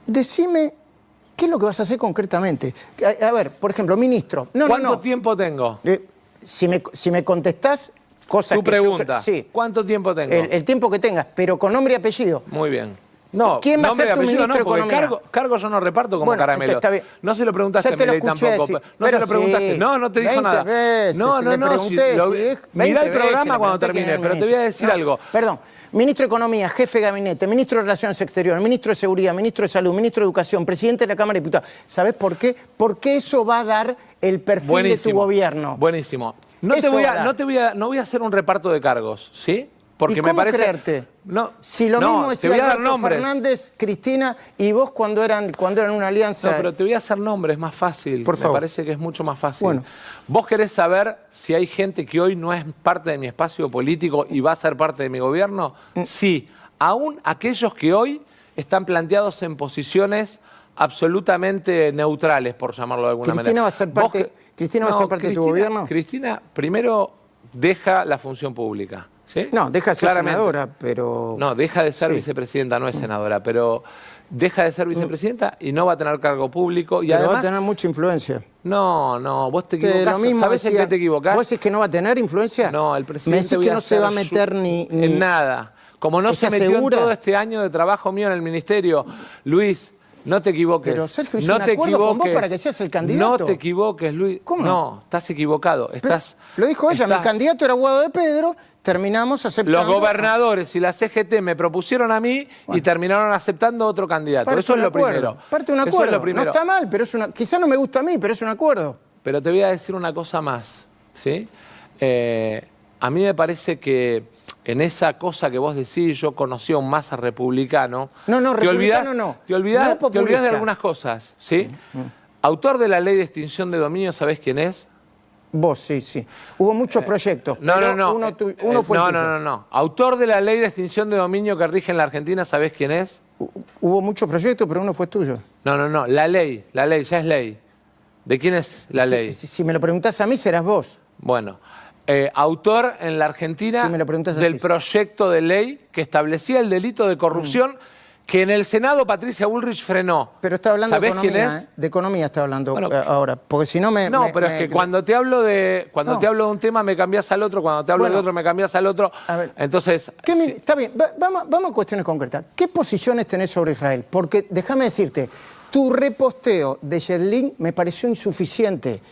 decime qué es lo que vas a hacer concretamente. A ver, por ejemplo, ministro. ¿Cuánto tiempo tengo? Si me contestás cosas Tu que yo pregunta. sí. ¿Cuánto tiempo tengo? El tiempo que tengas, pero con nombre y apellido. Muy bien. No, ¿Quién va a nombre ser y tu apellido ministro de porque Economía? cargo yo no reparto como Bueno, caramelo. está bien. No se lo preguntaste Ya a te lo Milei escuché tampoco. decir. No Pero se lo preguntaste. sí, No te dijo 20 nada. veces, No. le pregunté, Mirá 20 el programa veces le cuando pregunté quién termine, era el pero te voy a ministro. decir No, algo. Perdón. Ministro de Economía, jefe de gabinete, ministro de Relaciones Exteriores, ministro de Seguridad, ministro de Salud, ministro de Educación, presidente de la Cámara de Diputados. ¿Sabés por qué? Porque eso va a dar el perfil de tu gobierno. Buenísimo. No voy a hacer un reparto de cargos, ¿sí? Porque ¿Y cómo me parece. creerte? No, Si lo mismo es te voy a dar Alberto nombres. Fernández, Cristina y vos cuando eran una alianza. No, pero te voy a hacer nombres, más fácil. Por favor. Me parece que es mucho más fácil. Bueno. ¿Vos querés saber si hay gente que hoy no es parte de mi espacio político y va a ser parte de mi gobierno? Sí. Aún aquellos que hoy están planteados en posiciones absolutamente neutrales, por llamarlo de alguna ¿Cristina manera. va a ser parte, ¿Cristina va a ser parte de tu gobierno? Cristina primero deja la función pública. ¿Sí? No, deja de ser Claramente. senadora, pero... No, deja de ser Sí. vicepresidenta, no es senadora, pero deja de ser vicepresidenta y no va a tener cargo público. Y Pero además, va a tener mucha influencia. No, vos te Que equivocás. lo mismo ¿Sabés en decía- qué te equivocás? ¿Vos decís que no va a tener influencia? No, el Me presidente decís voy que a no se va a hacer meter ni... en nada. Como no se ¿Estás metió segura? en todo este año de trabajo mío en el ministerio. Luis, no te equivoques. Pero Sergio hizo no un te acuerdo con vos equivoques. para que seas el candidato. No te equivoques, Luis. ¿Cómo no? Estás equivocado. Estás, Lo dijo ella, estás- mi candidato era Guado de Pedro, terminamos aceptando... Los gobernadores y la CGT me propusieron a mí y terminaron aceptando otro candidato. Parte Eso de es un lo acuerdo, primero. Parte de un Eso es acuerdo. lo primero. No está mal, pero es una... Quizá no me gusta a mí, pero es un acuerdo. Pero te voy a decir una cosa más, ¿sí? A mí me parece que en esa cosa que vos decís, yo conocí a un Massa republicano. No, te olvidás, republicano no. Te olvidás, No es te olvidás de populista. algunas cosas, ¿sí? Autor de la ley de extinción de dominio, ¿sabés quién es? Vos, sí. Hubo muchos proyectos. No, pero no. Uno fue el tuyo. No. Autor de la ley de extinción de dominio que rige en la Argentina, ¿sabés quién es? Hubo muchos proyectos, pero uno fue tuyo. No. La ley, ya es ley. ¿De quién es la ley? Si me lo preguntás a mí, serás vos. Bueno, autor en la Argentina Si me lo preguntas del así. proyecto de ley que establecía el delito de corrupción que en el Senado Patricia Bullrich frenó. Pero está hablando de ¿Sabés economía, quién es? De economía está hablando Bueno, ahora. Porque si no me... No, pero es que cuando te hablo de No. te hablo de un tema me cambiás al otro, cuando te hablo Bueno, del otro me cambiás al otro. a ver, Entonces, sí. Está bien, vamos a cuestiones concretas. ¿Qué posiciones tenés sobre Israel? Porque déjame decirte, tu reposteo de Sherlyn me pareció insuficiente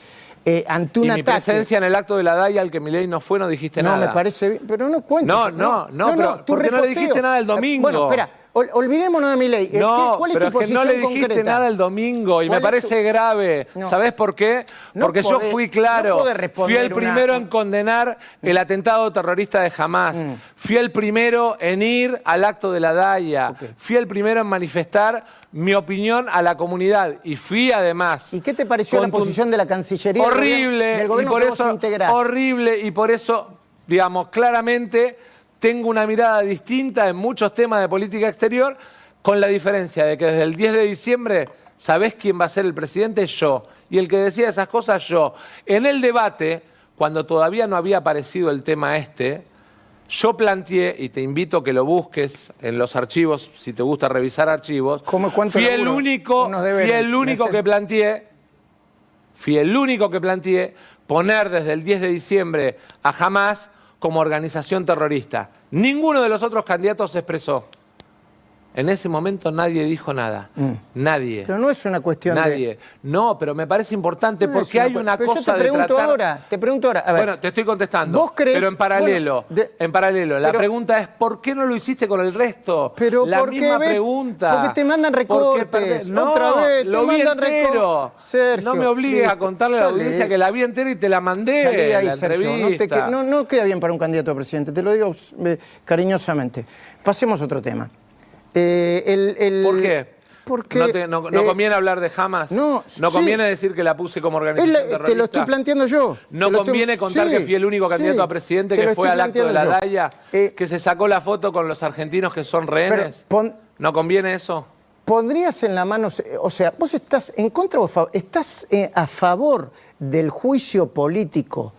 ante un Y mi ataque. presencia en el acto de la DAIA al que Milei no fue, no dijiste No, nada. me parece bien, pero no cuentes. No, pero tu ¿por qué no le reposteo. dijiste nada el domingo? Bueno, espera, olvidémonos de Milei. No, ¿Cuál es pero tu es que no posición le dijiste concreta? nada el domingo y me ¿Cuál es parece grave. No. ¿Sabés por qué? No Porque yo podés- fui claro. no podés responder Fui el primero en condenar el atentado terrorista de Hamás. Fui el primero en ir al acto de la DAIA. Ok. Fui el primero en manifestar mi opinión a la comunidad. Y fui además... ¿Y qué te pareció la posición de la Cancillería Horrible. del Y gobierno por que vos eso, integrás? horrible. Y por eso, digamos, claramente tengo una mirada distinta en muchos temas de política exterior, con la diferencia de que desde el 10 de diciembre sabés quién va a ser el presidente, yo. Y el que decía esas cosas, yo. En el debate, cuando todavía no había aparecido el tema yo planteé, y te invito a que lo busques en los archivos, si te gusta revisar archivos, ¿Cuánto fui el laburo? único, Unos deberes. fui el único que planteé poner desde el 10 de diciembre a Hamás como organización terrorista. Ninguno de los otros candidatos se expresó. En ese momento nadie dijo nada. Nadie. Pero no es una cuestión Nadie. No, pero me parece importante No es porque hay una pero cosa yo te pregunto de tratar... ahora, te pregunto ahora. A ver, Bueno, te estoy contestando. ¿vos crees- Pero en paralelo, bueno, la pero- pregunta es ¿por qué no lo hiciste con el resto? Pero la ¿por qué misma ves? pregunta. Porque te mandan Porque recortes, no, otra vez, te lo vi mandan entero. Sergio, no me obligues a listo, contarle a la salí. audiencia que la vi entera y te la mandé salí de ahí, la Sergio. entrevista. No queda bien para un candidato a presidente, te lo digo cariñosamente. Pasemos a otro tema. ¿Por qué? Porque... ¿No conviene hablar de Hamas? no, ¿No sí. conviene decir que la puse como organización terrorista? te lo estoy planteando yo. ¿No Te lo estoy- conviene contar sí, que fui el único candidato sí, a presidente te lo que fue estoy al acto de la planteando yo. DAIA, que se sacó la foto con los argentinos que son rehenes? ¿No conviene eso? ¿Pondrías en la mano, o sea, vos estás en contra o estás a favor del juicio político,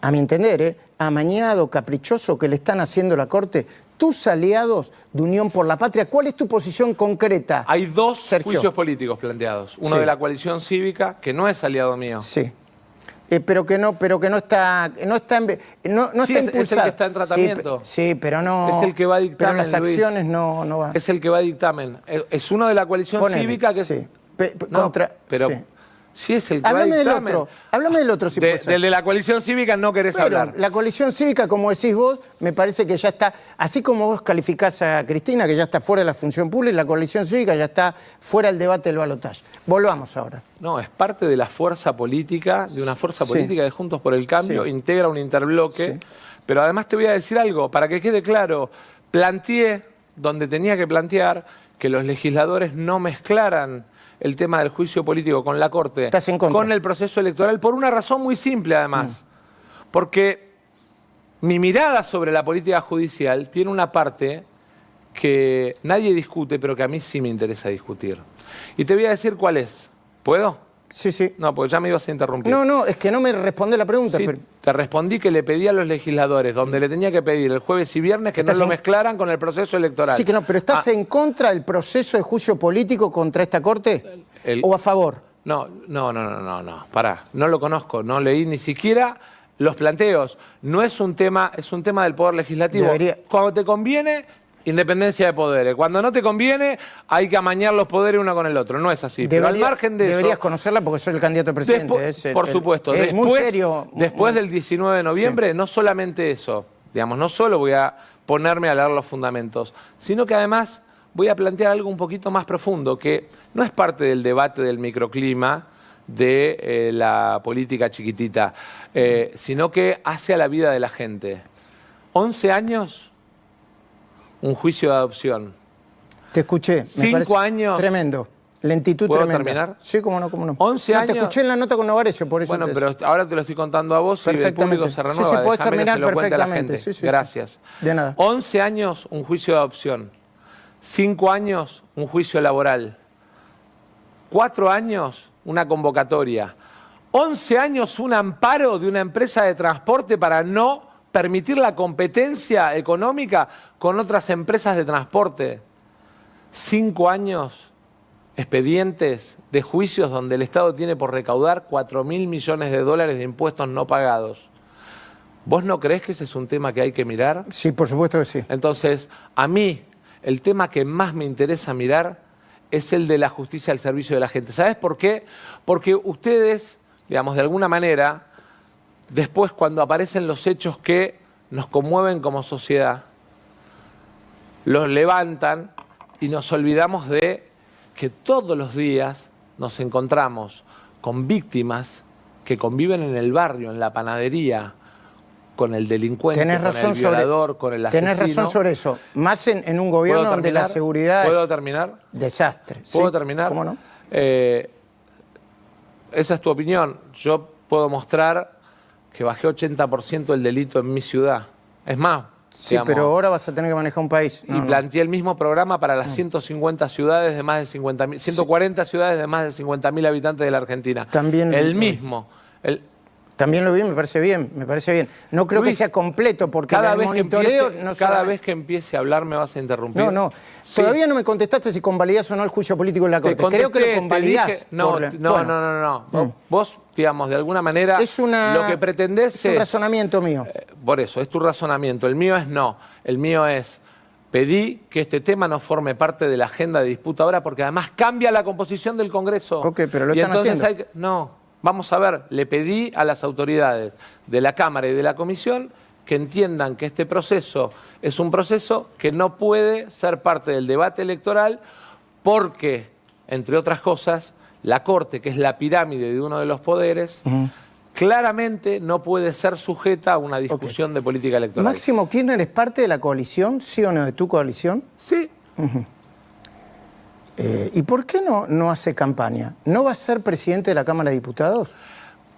a mi entender, amañado, caprichoso que le están haciendo la Corte, tus aliados de Unión por la Patria? ¿Cuál es tu posición concreta? Hay dos Sergio. juicios políticos planteados. Uno Sí. de la coalición cívica, que no es aliado mío. Sí. Pero que no está impulsado. Sí, es el que está en tratamiento. Sí, pero no. Es el que va a dictamen, Pero las Luis. acciones no va. Es el que va a dictamen. Es uno de la coalición Ponele, cívica que... sí. No, pero sí. sí es el que va a Háblame del dictamen. otro. Háblame del otro, si puede ser. Del de la coalición cívica no querés Pero hablar. la coalición cívica, como decís vos, me parece que ya está, así como vos calificás a Cristina, que ya está fuera de la función pública, la coalición cívica ya está fuera del debate del balotaje. Volvamos ahora. No, es parte de la fuerza política, de una fuerza Sí. política de Juntos por el Cambio, Sí. integra un interbloque. Sí. Pero además te voy a decir algo, para que quede claro, planteé donde tenía que plantear que los legisladores no mezclaran el tema del juicio político con la Corte, Estás en contra. con el proceso electoral, por una razón muy simple además. Porque mi mirada sobre la política judicial tiene una parte que nadie discute, pero que a mí sí me interesa discutir. Y te voy a decir cuál es. ¿Puedo? Sí, sí. No, porque ya me ibas a interrumpir. No, no, es que no me responde la pregunta. Sí, pero... te respondí que le pedí a los legisladores, donde le tenía que pedir el jueves y viernes, que no lo mezclaran con el proceso electoral. Sí, que no, pero ¿estás en contra del proceso de juicio político contra esta Corte? ¿O a favor? No, pará, no lo conozco, no leí ni siquiera los planteos. No es un tema, es un tema del Poder Legislativo. Cuando te conviene, independencia de poderes. Cuando no te conviene, hay que amañar los poderes uno con el otro. No es así. Pero al margen de deberías eso, conocerla porque soy el candidato a presidente. Por supuesto. Es muy serio. Después del 19 de noviembre, sí. No solamente eso. Digamos, no solo voy a ponerme a leer los fundamentos, sino que además voy a plantear algo un poquito más profundo, que no es parte del debate del microclima de la política chiquitita, sino que hace a la vida de la gente. 11 años... un juicio de adopción. Te escuché. 5 años. Tremendo. Lentitud ¿Puedo tremenda. terminar? Sí, cómo no, cómo no. 11 años. Te escuché en la nota con Novarecio, por eso. Bueno, pero ahora te lo estoy contando a vos y el público se renueva. Sí, sí, podés terminar que se lo cuente a la perfectamente. gente. Sí, gracias. Sí. De nada. 11 años, un juicio de adopción. 5 años, un juicio laboral. 4 años, una convocatoria. 11 años, un amparo de una empresa de transporte para no permitir la competencia económica con otras empresas de transporte. 5 años, expedientes de juicios donde el Estado tiene por recaudar 4.000 millones de dólares de impuestos no pagados. ¿Vos no creés que ese es un tema que hay que mirar? Sí, por supuesto que sí. Entonces, a mí, el tema que más me interesa mirar es el de la justicia al servicio de la gente. ¿Sabés por qué? Porque ustedes, digamos, de alguna manera, después cuando aparecen los hechos que nos conmueven como sociedad, los levantan y nos olvidamos de que todos los días nos encontramos con víctimas que conviven en el barrio, en la panadería, con el delincuente, con el violador, con el asesino. Tenés razón sobre eso. Más en un gobierno donde la seguridad ¿Puedo terminar? Desastre. ¿Puedo ¿Sí? terminar? ¿Cómo no? Esa es tu opinión. Yo puedo mostrar que bajé 80% el delito en mi ciudad. Es más, sí, digamos, pero ahora vas a tener que manejar un país. Y planteé el mismo programa para las 150 ciudades de más de 50.000, 140 ciudades de más de 50.000 habitantes de la Argentina. También el mismo. También lo vi, me parece bien, me parece bien. No creo que sea completo porque el monitoreo... Cada vez que empiece a hablar me vas a interrumpir. No. Sí. Todavía no me contestaste si convalidás o no el juicio político en la Corte. Creo que lo convalidás. No. Vos, digamos, de alguna manera, lo que pretendés es un razonamiento mío. Por eso, es tu razonamiento. El mío es no. El mío es... Pedí que este tema no forme parte de la agenda de disputa ahora porque además cambia la composición del Congreso. Ok, pero lo están haciendo. No. Vamos a ver, le pedí a las autoridades de la Cámara y de la Comisión que entiendan que este proceso es un proceso que no puede ser parte del debate electoral porque, entre otras cosas, la Corte, que es la pirámide de uno de los poderes, claramente no puede ser sujeta a una discusión de política electoral. Máximo Kirchner es parte de la coalición, ¿sí o no, de tu coalición? Sí. ¿Y por qué no hace campaña? ¿No va a ser presidente de la Cámara de Diputados?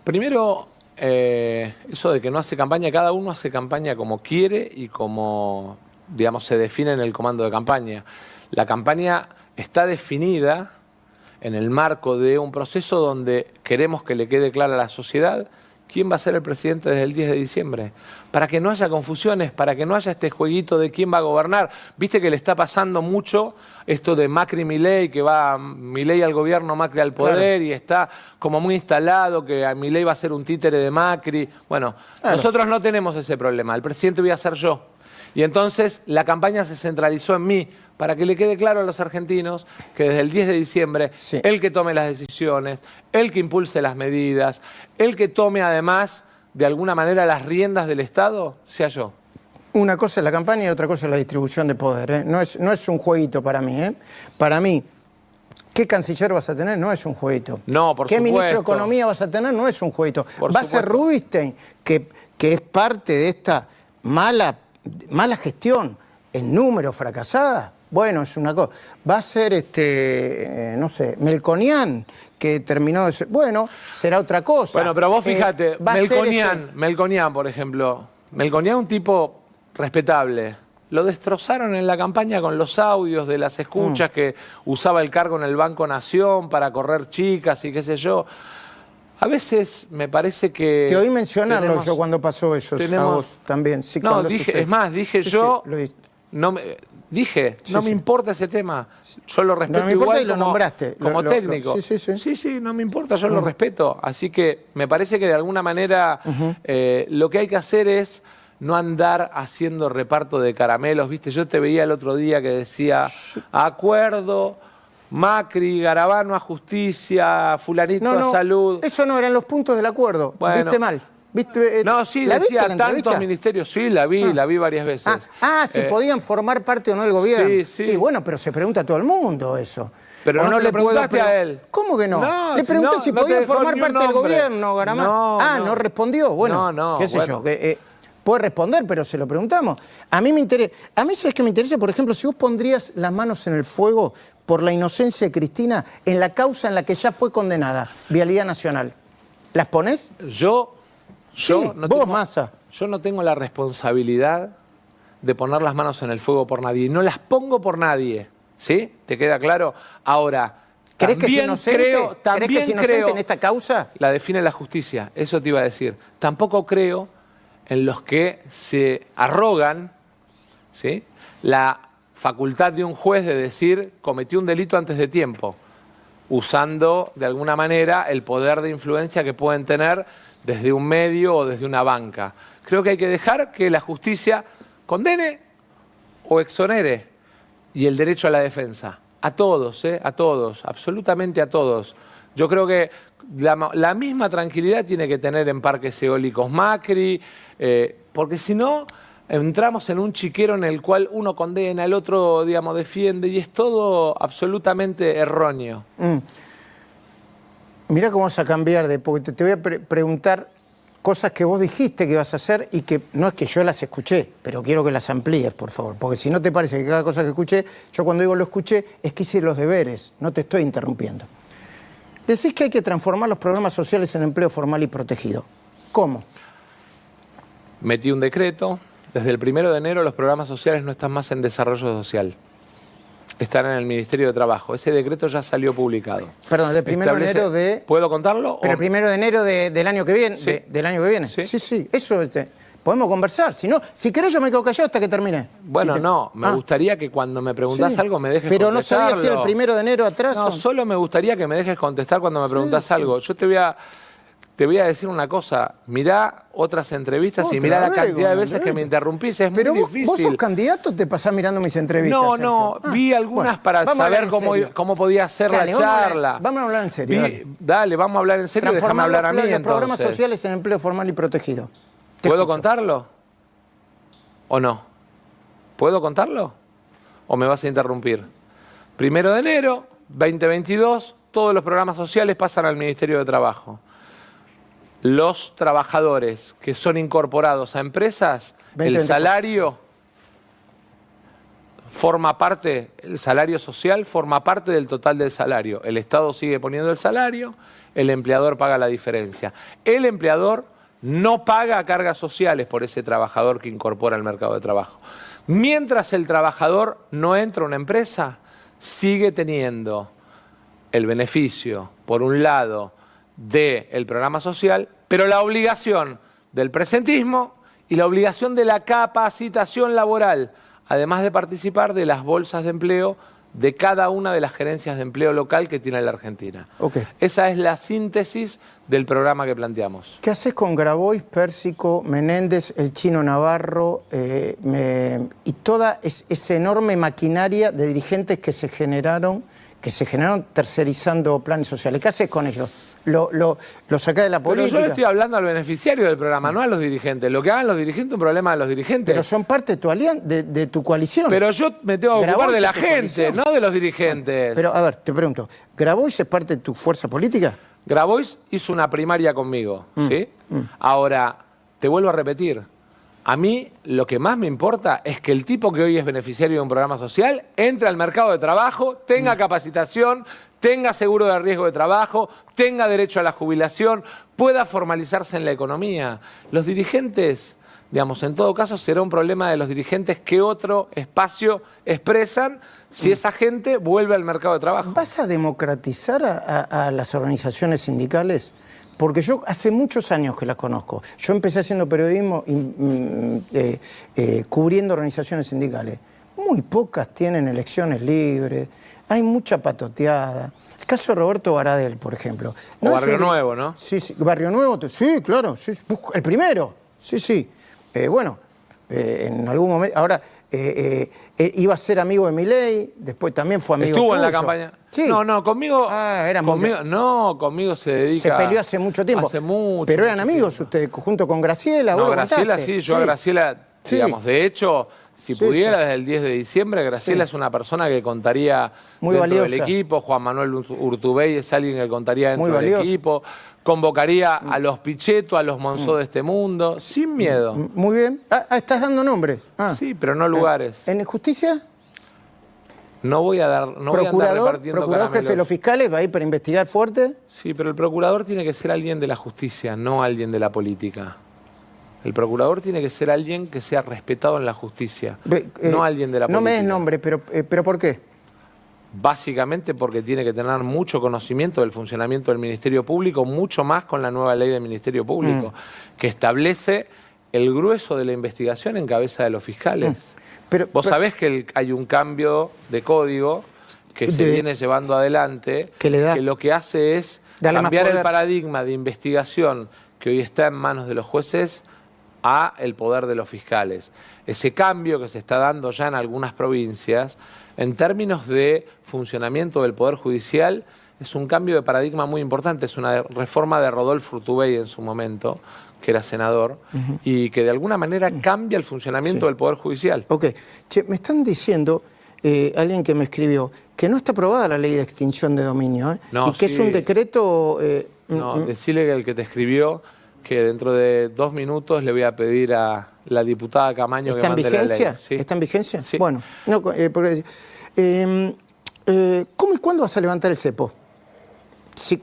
Primero, eso de que no hace campaña, cada uno hace campaña como quiere y como, digamos, se define en el comando de campaña. La campaña está definida en el marco de un proceso donde queremos que le quede clara a la sociedad quién va a ser el presidente desde el 10 de diciembre, para que no haya confusiones, para que no haya este jueguito de quién va a gobernar. Viste que le está pasando mucho esto de Macri-Milei, que va Milei al gobierno, Macri al poder, claro. Y está como muy instalado que Milei va a ser un títere de Macri. Bueno, claro. Nosotros no tenemos ese problema, el presidente voy a ser yo. Y entonces la campaña se centralizó en mí, para que le quede claro a los argentinos que desde el 10 de diciembre, sí, el que tome las decisiones, el que impulse las medidas, el que tome además, de alguna manera, las riendas del Estado, sea yo. Una cosa es la campaña y otra cosa es la distribución de poder, ¿eh? No es un jueguito para mí, ¿eh? Para mí, ¿qué canciller vas a tener? No es un jueguito. No, por ¿Qué supuesto. ministro de Economía vas a tener? No es un jueguito. Va a ser Rubinstein, que es parte de esta mala gestión en número fracasada. Bueno, es una cosa. Va a ser, no sé, Melconian, que terminó de ser... Bueno, será otra cosa. Bueno, pero vos fíjate, Melconian, por ejemplo. Melconian un tipo respetable. lo destrozaron en la campaña con los audios de las escuchas que usaba el cargo en el Banco Nación para correr chicas y qué sé yo. A veces me parece que... Te oí mencionarlo yo cuando pasó eso, a vos también. Sí, no, dije, es más, dije sí, yo... Sí, no me, dije, no me importa ese tema. Yo lo respeto no me importa igual y lo nombraste. Como técnico. Sí, no me importa, yo lo respeto. Así que me parece que de alguna manera lo que hay que hacer es no andar haciendo reparto de caramelos. ¿Viste? Yo te veía el otro día que decía, acuerdo, Macri, Garabano a justicia, fulanito a salud. Eso no eran los puntos del acuerdo. Bueno, viste mal. ¿Viste, no, sí, decía tantos ministerios. Sí, la vi varias veces. Si podían formar parte o no del gobierno. Sí, sí. Y bueno, pero se pregunta a todo el mundo eso. Pero no le preguntaste a él. ¿Cómo que no? Le pregunté si podían formar parte del gobierno, Garamán. No respondió. Bueno, qué sé yo. Puede responder, pero se lo preguntamos. A mí me interesa. A mí, ¿sabes qué me interesa? Por ejemplo, si vos pondrías las manos en el fuego por la inocencia de Cristina en la causa en la que ya fue condenada, Vialidad Nacional. ¿Las ponés? Massa. Yo no tengo la responsabilidad de poner las manos en el fuego por nadie. Y no las pongo por nadie. ¿Sí? ¿Te queda claro? Ahora, ¿crees que es inocente? También ¿Crees que es inocente en esta causa? La define la justicia. Eso te iba a decir. Tampoco creo en los que se arrogan, ¿sí?, la facultad de un juez de decir cometió un delito antes de tiempo, usando de alguna manera el poder de influencia que pueden tener desde un medio o desde una banca. Creo que hay que dejar que la justicia condene o exonere, y el derecho a la defensa. A todos, a todos, absolutamente a todos. Yo creo que la misma tranquilidad tiene que tener en parques eólicos Macri, porque si no entramos en un chiquero en el cual uno condena, el otro, digamos, defiende, y es todo absolutamente erróneo. Mirá cómo vas a cambiar porque te voy a preguntar cosas que vos dijiste que ibas a hacer y que no es que yo las escuché, pero quiero que las amplíes, por favor, porque si no te parece que cada cosa que escuché, yo cuando digo lo escuché, es que hice los deberes, no te estoy interrumpiendo. Decís que hay que transformar los programas sociales en empleo formal y protegido. ¿Cómo? Metí un decreto. Desde el 1 de enero los programas sociales no están más en desarrollo social. Están en el Ministerio de Trabajo. Ese decreto ya salió publicado. Perdón, el 1 de enero de... ¿Puedo contarlo? Pero el 1 de enero del año que viene. Sí. Del año que viene. Sí. Eso podemos conversar. Si no, si querés yo me quedo callado hasta que termine. Bueno, no. Me gustaría que cuando me preguntás algo me dejes pero contestarlo. Pero no sabía si el 1 de enero atrás. No, solo me gustaría que me dejes contestar cuando me preguntás algo. Yo te voy a decir una cosa. Mirá otras entrevistas y mirá la cantidad de veces que me interrumpís. Es muy difícil. ¿Vos sos candidato o te pasás mirando mis entrevistas? No, vi algunas para saber cómo podía ser la charla. Vamos a hablar en serio. Dale, vamos a hablar en serio y déjame hablar a mí entonces. Programas sociales en empleo formal y protegido. ¿Puedo contarlo? ¿O no? ¿Puedo contarlo? ¿O me vas a interrumpir? 1 de enero, 2022, todos los programas sociales pasan al Ministerio de Trabajo. Los trabajadores que son incorporados a empresas, el salario forma parte, el salario social forma parte del total del salario. El Estado sigue poniendo el salario, el empleador paga la diferencia. El empleador no paga cargas sociales por ese trabajador que incorpora al mercado de trabajo. Mientras el trabajador no entra a una empresa, sigue teniendo el beneficio, por un lado, del programa social, pero la obligación del presentismo y la obligación de la capacitación laboral, además de participar de las bolsas de empleo de cada una de las gerencias de empleo local que tiene la Argentina. Esa es la síntesis del programa que planteamos. ¿Qué haces con Grabois, Pérsico, Menéndez, el Chino Navarro y toda esa enorme maquinaria de dirigentes que se generaron tercerizando planes sociales? ¿Qué haces con ellos? ¿Lo sacás de la política? Pero yo le estoy hablando al beneficiario del programa, no a los dirigentes. Lo que hagan los dirigentes es un problema de los dirigentes. Pero son parte de tu coalición. Pero yo me tengo que ocupar de la gente, no de los dirigentes. Pero, a ver, te pregunto, ¿Grabois es parte de tu fuerza política? Grabois hizo una primaria conmigo, ¿sí? Ahora, te vuelvo a repetir. A mí lo que más me importa es que el tipo que hoy es beneficiario de un programa social entre al mercado de trabajo, tenga capacitación, tenga seguro de riesgo de trabajo, tenga derecho a la jubilación, pueda formalizarse en la economía. Los dirigentes digamos, en todo caso será un problema de los dirigentes qué otro espacio expresan si esa gente vuelve al mercado de trabajo. ¿Vas a democratizar a las organizaciones sindicales? Porque yo hace muchos años que las conozco. Yo empecé haciendo periodismo cubriendo organizaciones sindicales. Muy pocas tienen elecciones libres, hay mucha patoteada. El caso de Roberto Baradel, por ejemplo. O Barrio Nuevo, ¿no? Sí, sí, Barrio Nuevo, sí, claro, sí, el primero, sí, sí. Bueno, en algún momento, ahora iba a ser amigo de Milei, después también fue amigo ¿Estuvo tuyo. en la campaña? Sí. No, conmigo... Era conmigo, no, conmigo se dedica... Se peleó hace mucho tiempo. Hace mucho. Pero eran mucho amigos tiempo. ustedes, junto con Graciela. No, vos lo Graciela contaste. sí, yo a Graciela, Sí. digamos, de hecho, si Sí, pudiera, sí. desde el 10 de diciembre, Graciela Sí. es una persona que contaría Muy dentro del valiosa. equipo, Juan Manuel Urtubey es alguien que contaría dentro Muy del valioso. equipo, convocaría a los Pichetto, a los Monzó de este mundo, sin miedo. Muy bien. Estás dando nombres. Sí, pero no lugares. ¿En justicia? No voy a dar, no voy a andar repartiendo Procurador jefe de caramelos. los fiscales, va a ir para investigar fuerte. Sí, pero el procurador tiene que ser alguien de la justicia, no alguien de la política. El procurador tiene que ser alguien que sea respetado en la justicia, no alguien de la política. No me des nombre, pero ¿por qué? Básicamente porque tiene que tener mucho conocimiento del funcionamiento del Ministerio Público, mucho más con la nueva ley del Ministerio Público, que establece el grueso de la investigación en cabeza de los fiscales. Vos sabés que hay un cambio de código que se viene llevando adelante, que lo que hace es cambiar el paradigma de investigación que hoy está en manos de los jueces a el poder de los fiscales. Ese cambio que se está dando ya en algunas provincias, en términos de funcionamiento del Poder Judicial, es un cambio de paradigma muy importante. Es una reforma de Rodolfo Urtubey en su momento, que era senador, y que de alguna manera cambia el funcionamiento del Poder Judicial. Ok. Che, me están diciendo, alguien que me escribió, que no está aprobada la ley de extinción de dominio, No, y que es un decreto... No, decirle que el que te escribió que dentro de 2 minutos le voy a pedir a la diputada Camaño que mande la ley. ¿Está en vigencia? ¿Sí? ¿Está en vigencia? Sí. Bueno, no, ¿cómo y cuándo vas a levantar el cepo? Sí.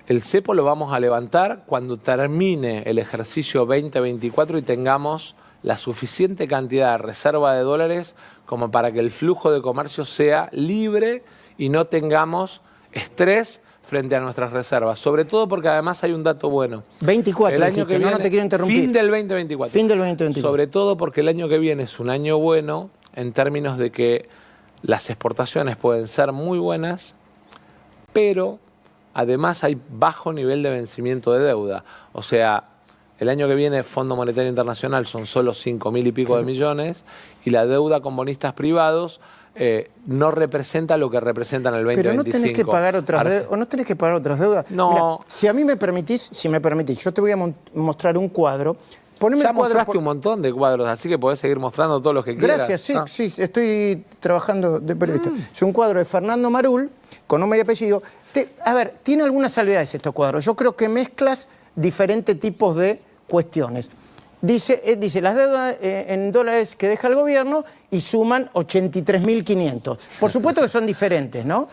El cepo lo vamos a levantar cuando termine el ejercicio 2024 y tengamos la suficiente cantidad de reserva de dólares como para que el flujo de comercio sea libre y no tengamos estrés frente a nuestras reservas. Sobre todo porque además hay un dato bueno. 24, el año que viene, no te quiero interrumpir. Fin del 2024. Fin del 2024. Sobre todo porque el año que viene es un año bueno en términos de que las exportaciones pueden ser muy buenas, pero además hay bajo nivel de vencimiento de deuda. O sea, el año que viene Fondo Monetario Internacional son solo 5.000 y pico de millones y la deuda con bonistas privados no representa lo que representa en el 2025. Pero no tenés que pagar otras deudas, o no tenés que pagar otras deudas. No. Mirá, si a mí me permitís, yo te voy a mostrar un cuadro. Poneme Ya el cuadro mostraste un montón de cuadros, así que podés seguir mostrando todos los que quieras. Gracias, sí, estoy trabajando de periodista. Es un cuadro de Fernando Marul, con nombre y apellido. A ver, tiene algunas salvedades estos cuadros. Yo creo que mezclas diferentes tipos de cuestiones. Dice las deudas en dólares que deja el gobierno y suman 83.500. Por supuesto que son diferentes, ¿no?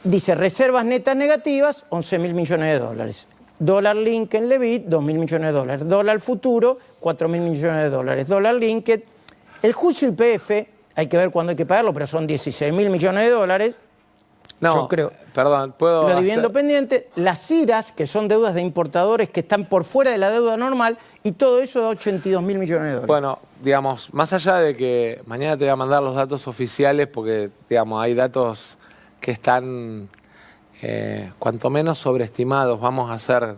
Dice reservas netas negativas, 11.000 millones de dólares. Dólar Lincoln Levit, 2.000 millones de dólares. Dólar futuro, 4.000 millones de dólares. Dólar Lincoln. El juicio YPF, hay que ver cuándo hay que pagarlo, pero son 16.000 millones de dólares. No, yo creo. Perdón, puedo. Lo dividendo pendiente, las IRAs, que son deudas de importadores que están por fuera de la deuda normal, y todo eso da 82.000 millones de dólares. Bueno, digamos, más allá de que mañana te voy a mandar los datos oficiales, porque, digamos, hay datos que están cuanto menos sobreestimados, vamos a ser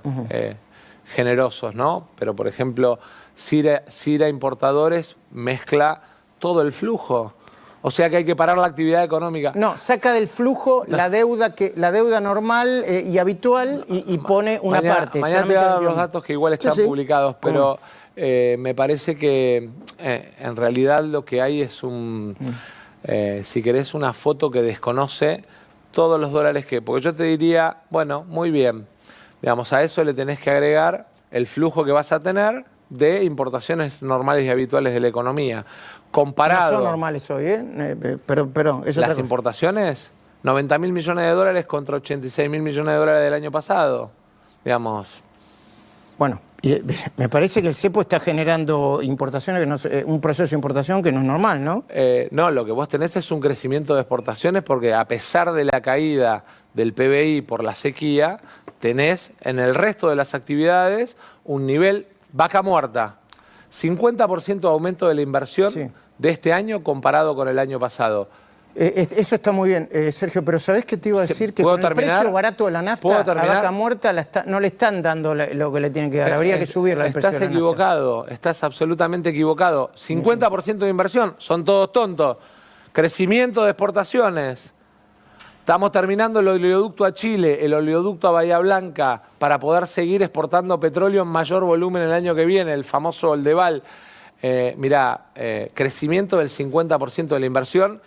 generosos, ¿no? Pero, por ejemplo, Cira Importadores mezcla todo el flujo. O sea que hay que parar la actividad económica. No, saca del flujo la deuda normal y habitual y pone una parte. Mañana te voy a dar los datos que igual están publicados, pero me parece que en realidad lo que hay es si querés, una foto que desconoce todos los dólares que... Porque yo te diría, bueno, muy bien, digamos, a eso le tenés que agregar el flujo que vas a tener de importaciones normales y habituales de la economía. Comparado... No son normales hoy, pero es otra las cosa. Importaciones, 90.000 millones de dólares contra 86.000 millones de dólares del año pasado. Digamos... Bueno, Y me parece que el cepo está generando importaciones, que no, un proceso de importación que no es normal, ¿no? No, lo que vos tenés es un crecimiento de exportaciones porque a pesar de la caída del PBI por la sequía, tenés en el resto de las actividades un nivel vaca muerta. 50% de aumento de la inversión de este año comparado con el año pasado. Eso está muy bien, Sergio, pero ¿sabés qué te iba a decir? Que con el precio barato de la nafta, a vaca muerta no le están dando lo que le tienen que dar. Habría que subirle el precio de la nafta. Estás equivocado, estás absolutamente equivocado. 50% de inversión, son todos tontos. Crecimiento de exportaciones. Estamos terminando el oleoducto a Chile, el oleoducto a Bahía Blanca, para poder seguir exportando petróleo en mayor volumen el año que viene, el famoso Oldeval. Mirá, crecimiento del 50% de la inversión.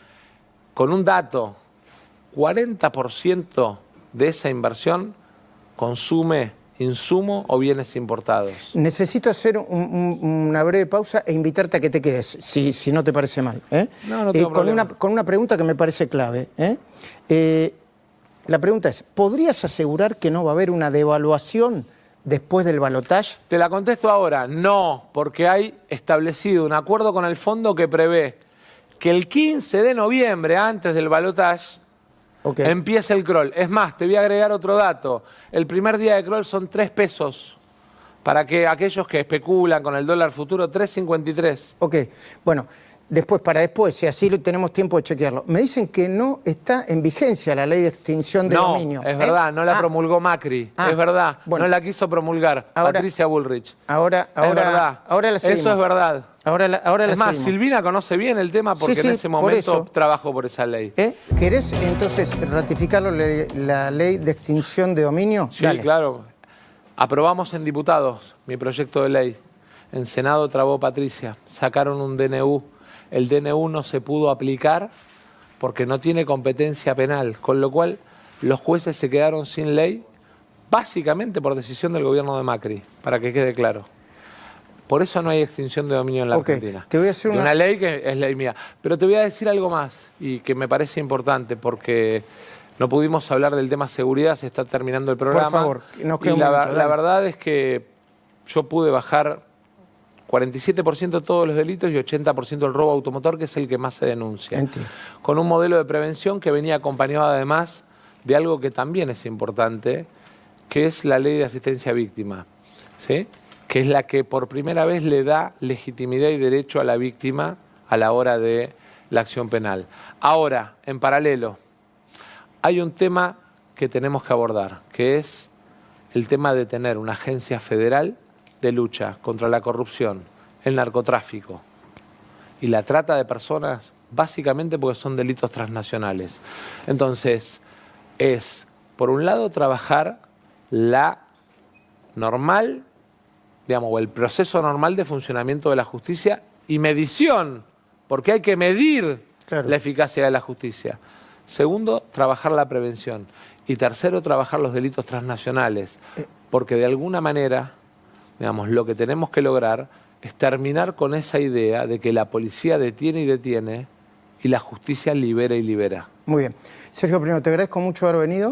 Con un dato, 40% de esa inversión consume insumo o bienes importados. Necesito hacer una breve pausa e invitarte a que te quedes, si no te parece mal. No tengo problema. Con una pregunta que me parece clave. La pregunta es, ¿podrías asegurar que no va a haber una devaluación después del balotaje? Te la contesto ahora, no, porque hay establecido un acuerdo con el fondo que prevé que el 15 de noviembre, antes del balotaje, empiece el crawl. Es más, te voy a agregar otro dato. El primer día de crawl son 3 pesos. Para que aquellos que especulan con el dólar futuro, 3.53. Ok, bueno, después, si así tenemos tiempo de chequearlo. Me dicen que no está en vigencia la ley de extinción de dominio. No, es verdad, no la promulgó Macri. Es verdad, no la quiso promulgar Patricia Bullrich. Ahora la seguimos. Eso es verdad. Ahora es más, seguimos. Silvina conoce bien el tema porque en ese momento trabajó por esa ley. ¿Querés entonces ratificarlo la ley de extinción de dominio? Sí, claro. Aprobamos en diputados mi proyecto de ley. En Senado trabó Patricia. Sacaron un DNU. El DNU no se pudo aplicar porque no tiene competencia penal, con lo cual los jueces se quedaron sin ley, básicamente por decisión del gobierno de Macri, para que quede claro. Por eso no hay extinción de dominio en la Argentina. Te voy a hacer una ley que es ley mía. Pero te voy a decir algo más y que me parece importante porque no pudimos hablar del tema seguridad, se está terminando el programa. Por favor, nos queda y la verdad es que yo pude bajar 47% todos los delitos y 80% el robo automotor, que es el que más se denuncia. Entiendo. Con un modelo de prevención que venía acompañado además de algo que también es importante, que es la ley de asistencia a víctima, ¿sí? Que es la que por primera vez le da legitimidad y derecho a la víctima a la hora de la acción penal. Ahora, en paralelo, hay un tema que tenemos que abordar, que es el tema de tener una agencia federal de lucha contra la corrupción, el narcotráfico y la trata de personas, básicamente porque son delitos transnacionales. Entonces, es, por un lado, trabajar la normal, digamos, o el proceso normal de funcionamiento de la justicia y medición, porque hay que medir la eficacia de la justicia. Segundo, trabajar la prevención. Y tercero, trabajar los delitos transnacionales, porque de alguna manera, digamos, lo que tenemos que lograr es terminar con esa idea de que la policía detiene y detiene y la justicia libera y libera. Muy bien. Sergio, primero te agradezco mucho haber venido.